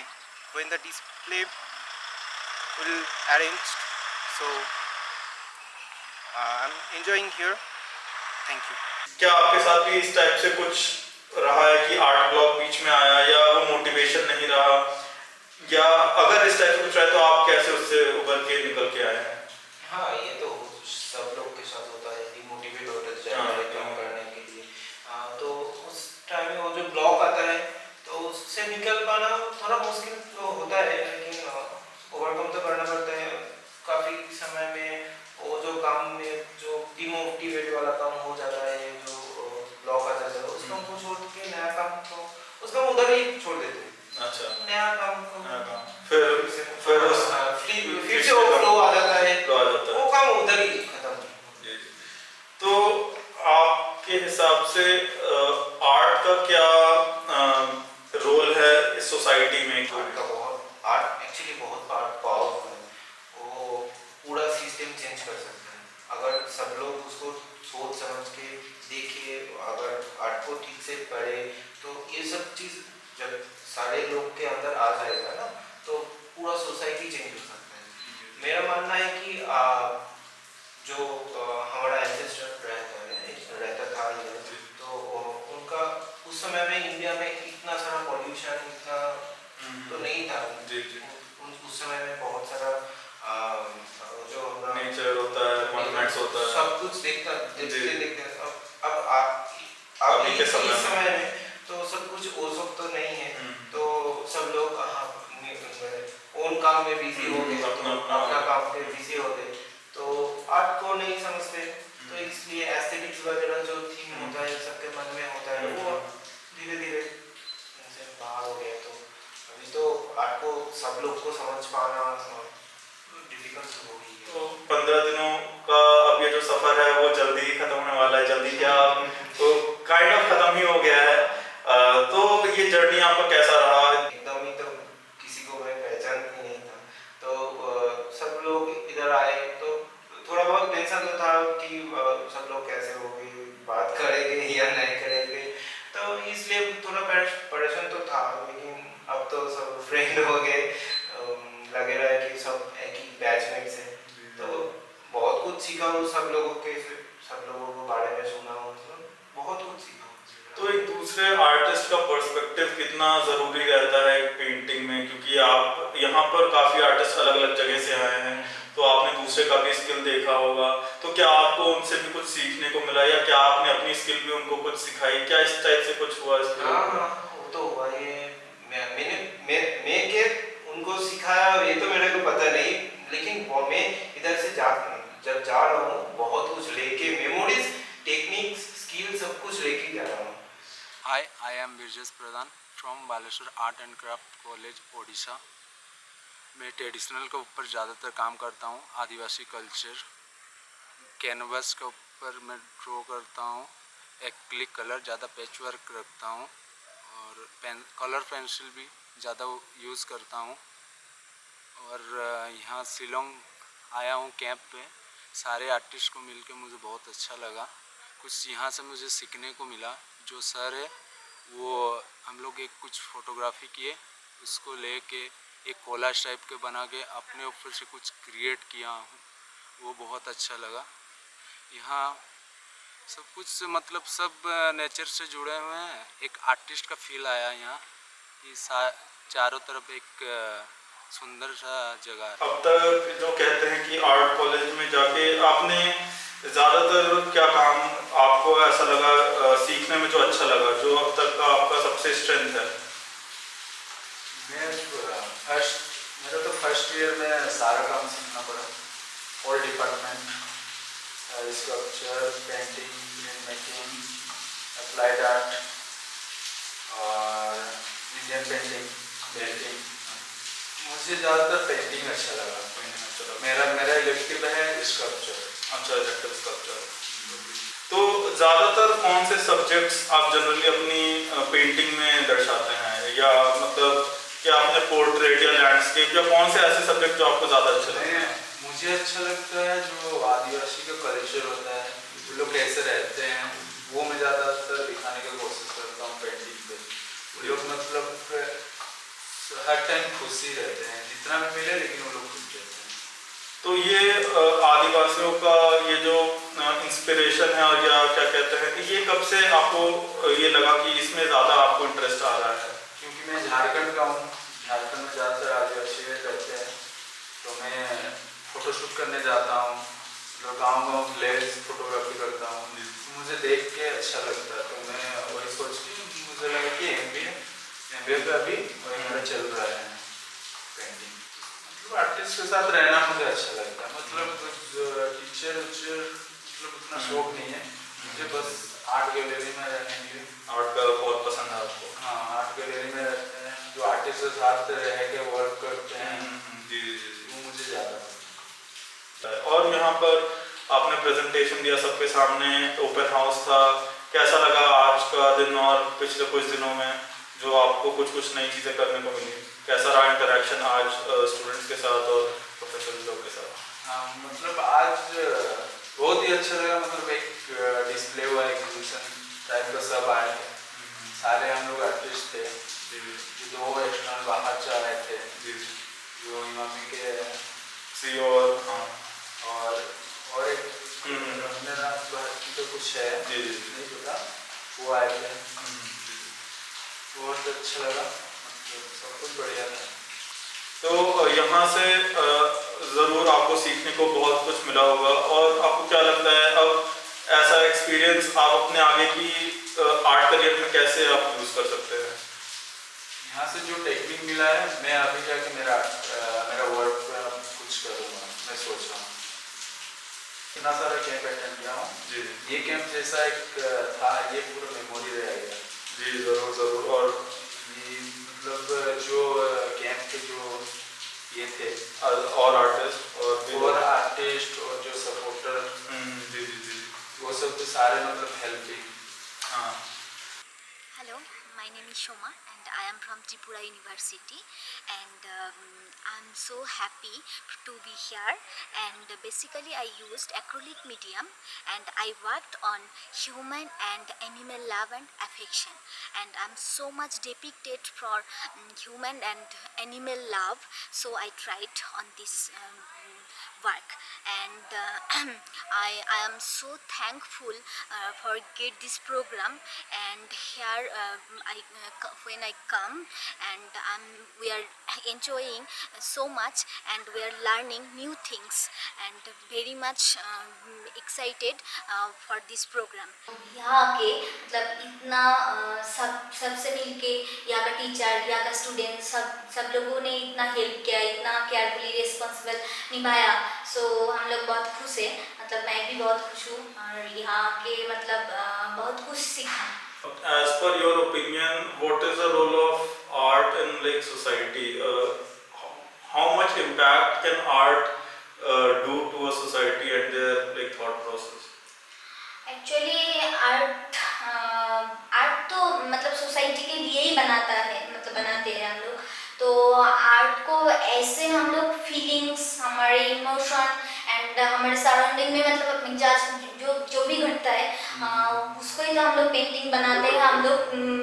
when the display will arranged. So I'm enjoying here. Thank you. क्या आपके साथ भी इस type से कुछ रहा है कि आर्ट ब्लॉक बीच में आया या वो मोटिवेशन नहीं रहा, या अगर इस टाइप से कुछ रहा है तो आप कैसे उससे उभर के निकल के आए हैं? हाँ, ये तो सब लोग के साथ होता है, डिमोटिवेट होते जाता है काम करने के लिए। तो उस टाइम में वो जो ब्लॉक आता है तो उससे निकल पाना थोड़ा मुश्किल तो होता है, लेकिन ओवरकम तो करना पड़ता है। काफ़ी समय में वो जो काम में जो डिमोटिवेट वाला काम हो जाता है, जो ब्लॉक आ जाता है, उस काम को छोड़ के नया काम तो उसका उधर ही छोड़ देते हैं। अच्छा, नया काम को फिर से वो फ्लो आ जाता है, वो काम उधर ही खत्म। तो आपके हिसाब से आर्ट का क्या रोल है इस सोसाइटी में? आर्ट एक्चुअली बहुत पावरफुल है, वो पूरा सिस्टम चेंज कर सकता है अगर सब लोग उसको सोच समझ के देखिए। अगर आर्ट को ठीक से पढ़े तो ये सब चीज़ जब सारे लोग के अंदर आ जाएगा ना, तो पूरा सोसाइटी चेंज हो सकता है। मेरा मानना है कि जो हमारा एंसेस्टर रहता था ये, तो उनका उस समय में इंडिया में इतना सारा पॉल्यूशन इतना तो नहीं था। उस समय में बहुत सारा जो नेचर होता है, मॉन्यूमेंट्स होता है, सब कुछ देखते अब अभी के इस समय में तो सब कुछ वो सब तो नहीं है। तो सब लोग ओन काम में बिजी हो गए, अपना काम में बिजी हो गए, तो आर्ट को नहीं समझते। तो इसलिए एस्थेटिक्स वगैरह जो थीम होता है सबके मन में होता है, वो धीरे धीरे उनसे बाहर हो गया। तो अभी तो आर्ट को सब लोग को समझ पाना डिफिकल्ट हो गई है। तो 15 दिनों का अब ये जो सफर है वो जल्दी ही खत्म होने वाला है। जल्दी क्या, तो काइंड ऑफ खत्म ही हो गया है। तो ये जर्नी आपका कैसा रहा? एकदम ही तो किसी को मैं पहचान ही नहीं था, तो सब लोग इधर आए तो थोड़ा बहुत टेंशन तो था कि सब लोग कैसे होंगे, बात करेंगे या नहीं करेंगे, तो इसलिए थोड़ा परेशान तो था। लेकिन अब तो सब फ्रेंड हो गए, लगे रहा है कि सब एक ही बैचमेट्स है। तो बहुत कुछ सीखा हूँ सब लोगों को बारे में सुना हूँ, बहुत कुछ सीखा हूँ। तो एक दूसरे आर्टिस्ट का पर्सपेक्टिव कितना ज़रूरी रहता है पेंटिंग में, क्योंकि आप यहाँ पर काफ़ी आर्टिस्ट अलग अलग जगह से आए हैं, तो आपने दूसरे का भी स्किल देखा होगा। तो क्या आपको उनसे भी कुछ सीखने को मिला, या क्या आपने अपनी स्किल भी उनको कुछ सिखाई? क्या इस टाइप से कुछ हुआ? हाँ, वो तो हुआ। ये मैं के उनको सिखाया ये तो मेरे को पता नहीं, लेकिन मैं इधर से जब जा रहा हूँ बहुत कुछ लेके, मेमोरीज, टेक्निक्स, स्किल सब कुछ लेके जा रहा हूँ। Hi, I am Brijesh Pradhan from Basilissa Art and Craft College, Odisha. मैं ट्रेडिशनल के ऊपर ज़्यादातर काम करता हूँ, आदिवासी कल्चर। कैनवस के ऊपर मैं ड्रॉ करता हूँ, एक्रिलिक कलर, ज़्यादा पैच वर्क रखता हूँ, और कलर पेंसिल भी ज़्यादा यूज़ करता हूँ। और यहाँ शिलोंग आया हूँ कैंप पे, सारे आर्टिस्ट को मिलके मुझे बहुत अच्छा लगा। कुछ यहाँ से मुझे सीखने को मिला। जो सर है वो हम लोग एक कुछ फोटोग्राफी किए, उसको लेके एक कोलाज टाइप के बना के अपने ऊपर से कुछ क्रिएट किया हूँ, वो बहुत अच्छा लगा। यहाँ सब कुछ मतलब सब नेचर से जुड़े हुए हैं, एक आर्टिस्ट का फील आया यहाँ। ये चारों तरफ एक सुंदर सा जगह है। अब तक जो कहते हैं कि आर्ट कॉलेज में जाके आपने ज़्यादातर क्या काम आपको ऐसा लगा सीखने में जो अच्छा लगा, जो अब तक का आपका सबसे स्ट्रेंथ है? मेरा तो फर्स्ट ईयर में सारा काम सीखना पड़ा, all department, sculpture, painting, print making, applied art और इंडियन पेंटिंग। मुझे ज़्यादातर पेंटिंग अच्छा लगा। मेरा इलेक्टिव है स्कल्पचर। अच्छा, इलेक्टिव स्कल्पचर। तो ज़्यादातर कौन से सब्जेक्ट्स आप जनरली अपनी पेंटिंग में दर्शाते हैं, या मतलब क्या आपने पोर्ट्रेट या लैंडस्केप, या कौन से ऐसे सब्जेक्ट जो आपको ज़्यादा अच्छे लगते हैं? मुझे अच्छा लगता है जो आदिवासी का कल्चर होता है, वो लोग कैसे रहते हैं, वो मैं ज़्यादातर दिखाने की कोशिश करता हूँ पेंटिंग पे। वो लोग मतलब हर टाइम खुश ही रहते हैं, जितना भी मिले लेकिन वो लोग खुश रहते हैं। तो ये आदिवासियों का ये जो इंस्पिरेशन है और या क्या कहते हैं, ये कब से आपको ये लगा कि इसमें ज़्यादा आपको इंटरेस्ट आ रहा है? क्योंकि मैं झारखंड का हूँ, झारखंड में ज़्यादातर आदिवासी रहते हैं, तो मैं फ़ोटोशूट करने जाता हूँ, मतलब गाँव विलेज फोटोग्राफी करता हूँ, तो मुझे देख के अच्छा लगता है, तो मैं वही सोच के मुझे लगा कि MBA का भी वही मेरा चल रहा है पेंटिंग। मतलब आर्टिस्ट के साथ रहना मुझे अच्छा लगता है, मतलब टीचर मतलब उतना शौक नहीं है मुझे, बस आर्ट गैलरी में रहने के लिए। आर्ट का बहुत पसंद है आपको? हाँ, आर्ट गैलरी में रहते हैं, जो आर्टिस्ट के साथ रह के वर्क करते हैं, जी जी जी, वो मुझे ज़्यादा पसंद है। और यहाँ पर आपने प्रेजेंटेशन दिया सबके सामने, ओपन हाउस था, कैसा लगा आज का दिन और पिछले कुछ दिनों में जो आपको कुछ नई चीज़ें करने को मिली? कैसा रहा इंटरेक्शन आज स्टूडेंट्स के साथ और प्रोफेसर लोग के साथ? हाँ, मतलब आज बहुत ही अच्छा लगा, मतलब एक डिस्प्ले हुआ, एग्जीबिशन टाइप का, सब आए थे, सारे हम लोग आर्टिस्ट थे, जो 2 एक्सटर्नल बाहर से आए थे, जो इमामी के CEO और एक रविंद्रनाथ भारती तो कुछ है नहीं पता, वो आए थे, बहुत अच्छा लगा, मतलब सब कुछ बढ़िया था। तो यहाँ से ज़रूर आपको सीखने को बहुत कुछ मिला होगा, और आपको क्या लगता है अब ऐसा एक्सपीरियंस आप अपने आगे की आर्ट करियर में कैसे आप यूज़ कर सकते हैं? यहाँ से जो टेक्निक मिला है, मैं अभी जाके मेरा वर्क पे कुछ करूँगा, मैं सोच रहा हूँ। इतना सारा कैंप अटेंड किया हूँ जी, ये कैंप जैसा एक था, ये पूरा मेमोरी रहेगा जी। ज़रूर ज़रूर। और ये मतलब जो कैंप के जो ये थे और आर्टिस्ट और जो सपोर्टर, जी जी जी, वो सब तो सारे मतलब हेल्पिंग। हाँ। Hello, my name is Soma and I am from Tripura University, and I'm so happy to be here. And basically I used acrylic medium and I worked on human and animal love and affection, and I'm so much depicted for human and animal love, so I tried on this work. And I am so thankful for get this program. And here when I come, and we are enjoying so much, and we are learning new things, and very much excited for this program. यहाँ के मतलब इतना सबसे मिलके, यहाँ का teacher, यहाँ का स्टूडेंट, सब लोगों ने इतना हेल्प किया, इतना केयरफुली रिस्पॉन्सिबल निभाया, सो हम लोग बहुत खुश हैं, मतलब मैं भी बहुत खुश हूँ, और यहाँ के मतलब बहुत कुछ सीखा। As per your opinion, what is the role of art in like society? How much impact can art do to a society and their like thought process? Actually art तो मतलब सोसाइटी के लिए ही बनाता है, मतलब बनाते हैं हम लोग, तो आर्ट को ऐसे हम लोग फीलिंग्स, हमारे इमोशन एंड हमारे सराउंडिंग में मतलब मिजाज जो भी घटता है उसको ही तो हम लोग पेंटिंग बनाते हैं, हम लोग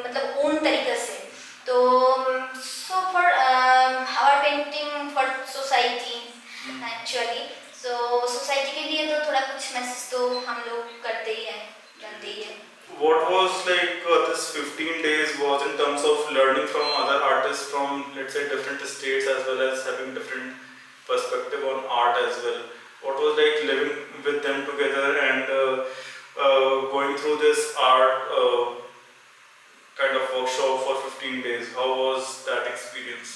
मतलब ओन तरीके से, तो so for our painting for society actually, so society के लिए तो थोड़ा कुछ मैसेज तो हम लोग करते ही हैं, जानते ही हैं। What was like this 15 days was in terms of learning from other artists from, let's say, different states, as well as having different perspective on art as well. What was like living with them together and going through this art kind of workshop for 15 days? How was that experience?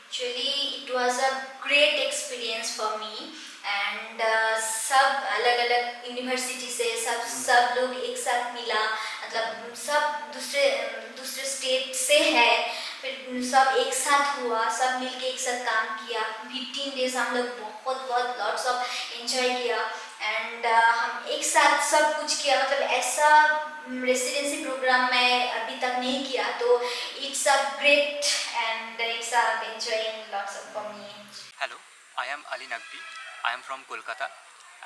Actually, it was a great experience for me, and सब अलग अलग university से सब लोग एक साथ मिला, मतलब सब दूसरे स्टेट से है, फिर सब एक साथ हुआ, सब मिलके एक साथ काम किया, 15 डेज हम लोग बहुत लॉट्स ऑफ एंजॉय किया, एंड हम एक साथ सब कुछ किया, मतलब ऐसा रेसिडेंसी प्रोग्राम मैं अभी तक नहीं किया, तो it's a great and it's enjoying lots of for me. Hello, I am Ali Nakbhi. I am from Kolkata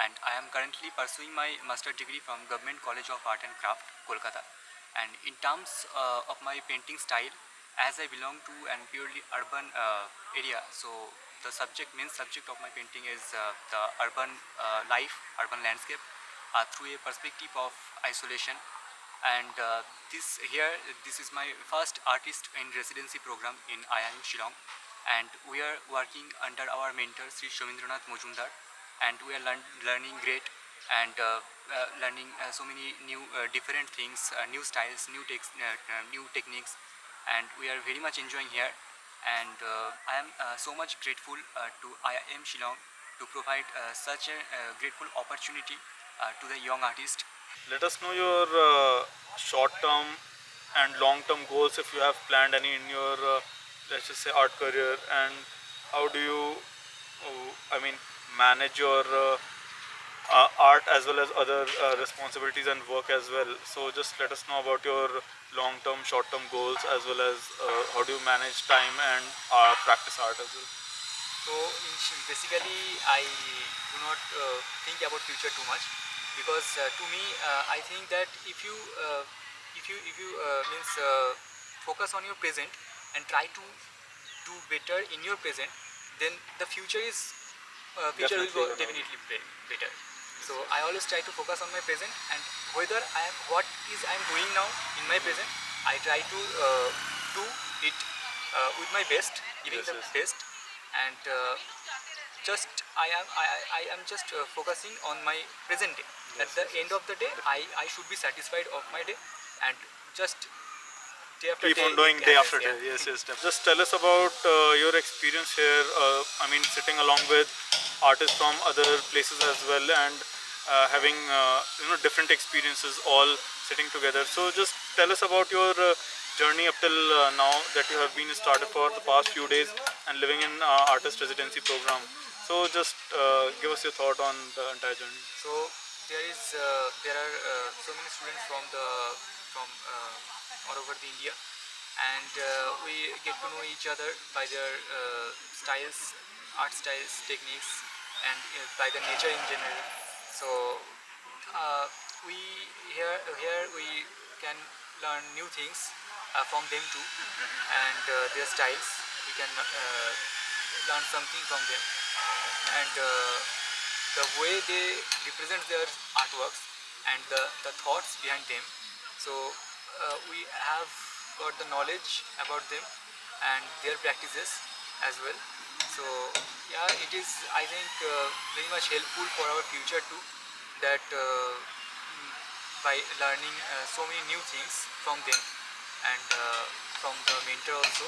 and I am currently pursuing my master degree from Government College of Art and Craft, Kolkata. And in terms of my painting style, as I belong to an purely urban area, so the main subject of my painting is the urban life, urban landscape through a perspective of isolation. And this is my first artist in residency program in IIM Shillong, and we are working under our mentor Sri Samindranath Majumdar, and we are learning great and learning so many new different things, new styles, new techniques, and we are very much enjoying here. And I am so much grateful to IIM Shillong to provide such a grateful opportunity to the young artist. Let us know your short-term and long-term goals, if you have planned any in your, let's just say, art career, and how do you, manage your art as well as other responsibilities and work as well. So just let us know about your long-term, short-term goals, as well as how do you manage time and practice art as well. So basically, I do not think about future too much, because to me, I think that if you focus on your present and try to do better in your present, then the future will definitely better. So I always try to focus on my present, and whether what I am doing now in my present, I try to do it with my best, giving the best, and I am just focusing on my present day. At the end of the day, I should be satisfied of my day, and just day after keep day, on doing day after yeah. day. Yes. Just tell us about your experience here. Sitting along with artists from other places as well, and having different experiences all sitting together. So just tell us about your journey up till now that you have been started for the past few days and living in Artist Residency Program. So just give us your thought on the entire journey. So there are so many students from all over the India, and we get to know each other by their styles, art styles, techniques, and by the nature in general. So we here we can learn new things from them too, and their styles. We can learn something from them, and the way they represent their artworks and the thoughts behind them. So we have got the knowledge about them and their practices as well. So yeah, it is, I think, very much helpful for our future too, that by learning so many new things from them and from the mentor also.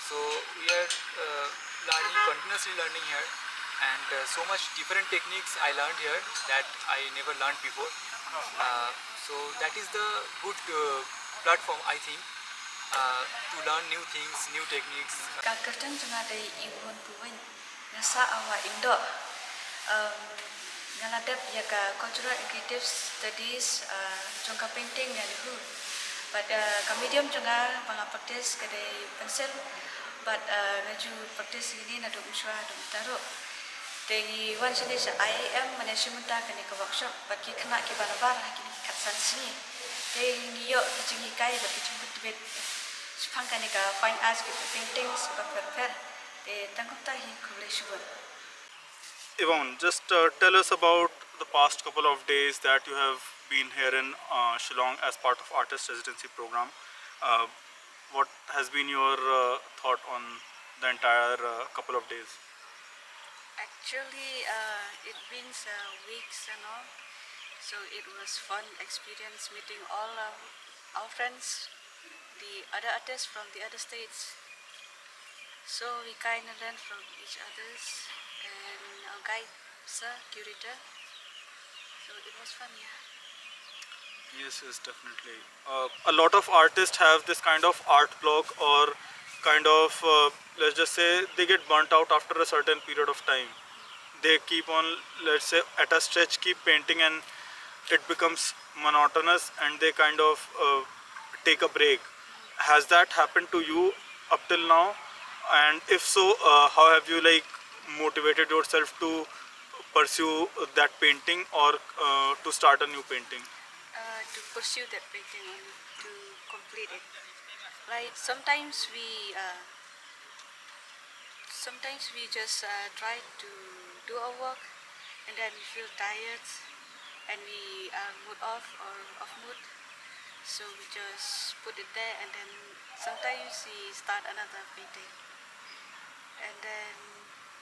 So we are continuously learning here, and so much different techniques I learned here that I never learned before. So that is the good platform, I think, to learn new things, new techniques. Kakatan tengah dari Ibahun Puwein, nasa awa Indo, naladap ya ka cultural and creative studies, jangka painting dan itu. But medium juga bangga praktis kedai pensel, but naju praktis ini nado uswa nado taruh. Dari wan sini se IIM management ta kini ke workshop, bagi kena ke barabar kini katsan sini. Dari niyo dijingi kai bagi jemput debit. Sepang kini ke fine arts kita painting sebab perfect. Dari tanggup tahi collaboration. Ibahun, just tell us about the past couple of days that you have been here in Shillong as part of Artist Residency Program. What has been your thought on the entire couple of days? Actually, it been weeks and all, so it was fun experience meeting all our friends, the other artists from the other states. So we kind of learn from each others, and our guide, sir, curator. So it was fun, yeah. Yes, definitely. A lot of artists have this kind of art block, or kind of, let's just say, they get burnt out after a certain period of time. They keep on, let's say, at a stretch, keep painting, and it becomes monotonous, and they kind of take a break. Has that happened to you up till now? And if so, how have you motivated yourself to pursue that painting, or to start a new painting? To pursue that painting and to complete it. Like sometimes we sometimes we just try to do our work and then we feel tired and we are mood off or off mood. So we just put it there and then sometimes we start another painting. And then,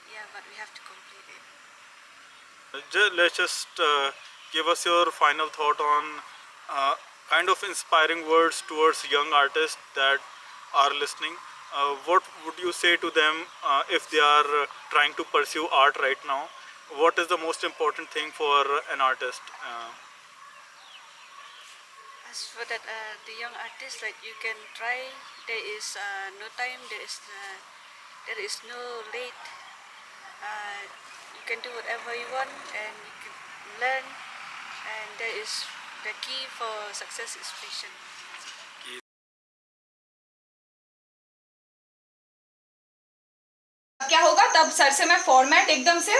yeah, but we have to complete it. Let's just give us your final thought on kind of inspiring words towards young artists that are listening. What would you say to them if they are trying to pursue art right now? What is the most important thing for an artist? As for that, the young artists, like you can try. There is no time. There is no late. You can do whatever you want, and you can learn. And there is the key for success is patience. क्या होगा तब sir से मैं format एकदम से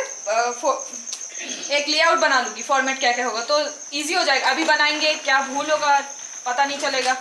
एक layout बना लूँगी फॉर्मेट क्या क्या होगा तो इजी हो जाएगा अभी बनाएंगे क्या भूल होगा पता नहीं चलेगा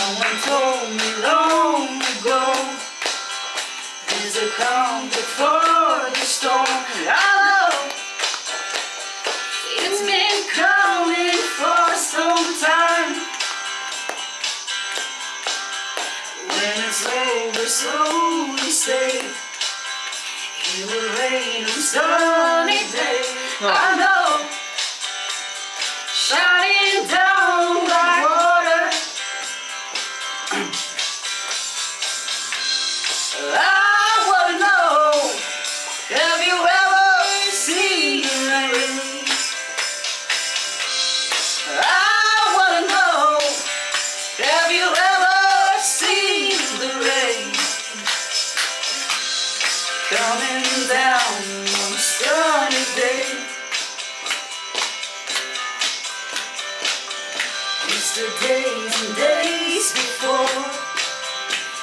Someone told me long ago, there's a calm before the storm. I know it's been coming for some time. When it's over, slowly say, it will rain on sunny day. I know, shining down like water. I wanna know, have you ever seen the rain? I wanna know, have you ever seen the rain coming down on a sunny day? It's the days and days before,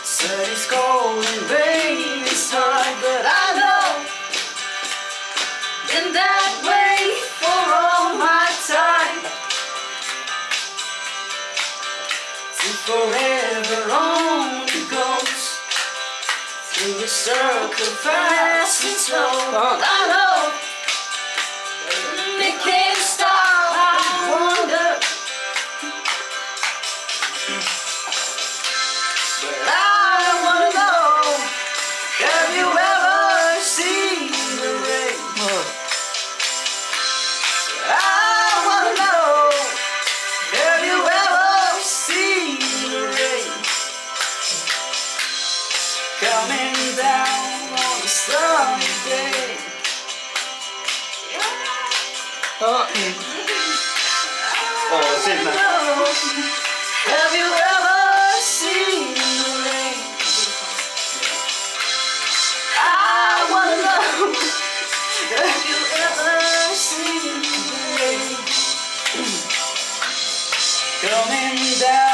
sun is cold and rain is hard, but I know been that way for all my time. Till forever on it goes, through the circle fast and slow. I know they can't stop, I wonder, but I wanna know, have you ever seen the rain? I wanna know, have you ever seen the rain coming down on a sunny day? Have you ever seen the rain? I wanna know, have you ever seen the rain coming down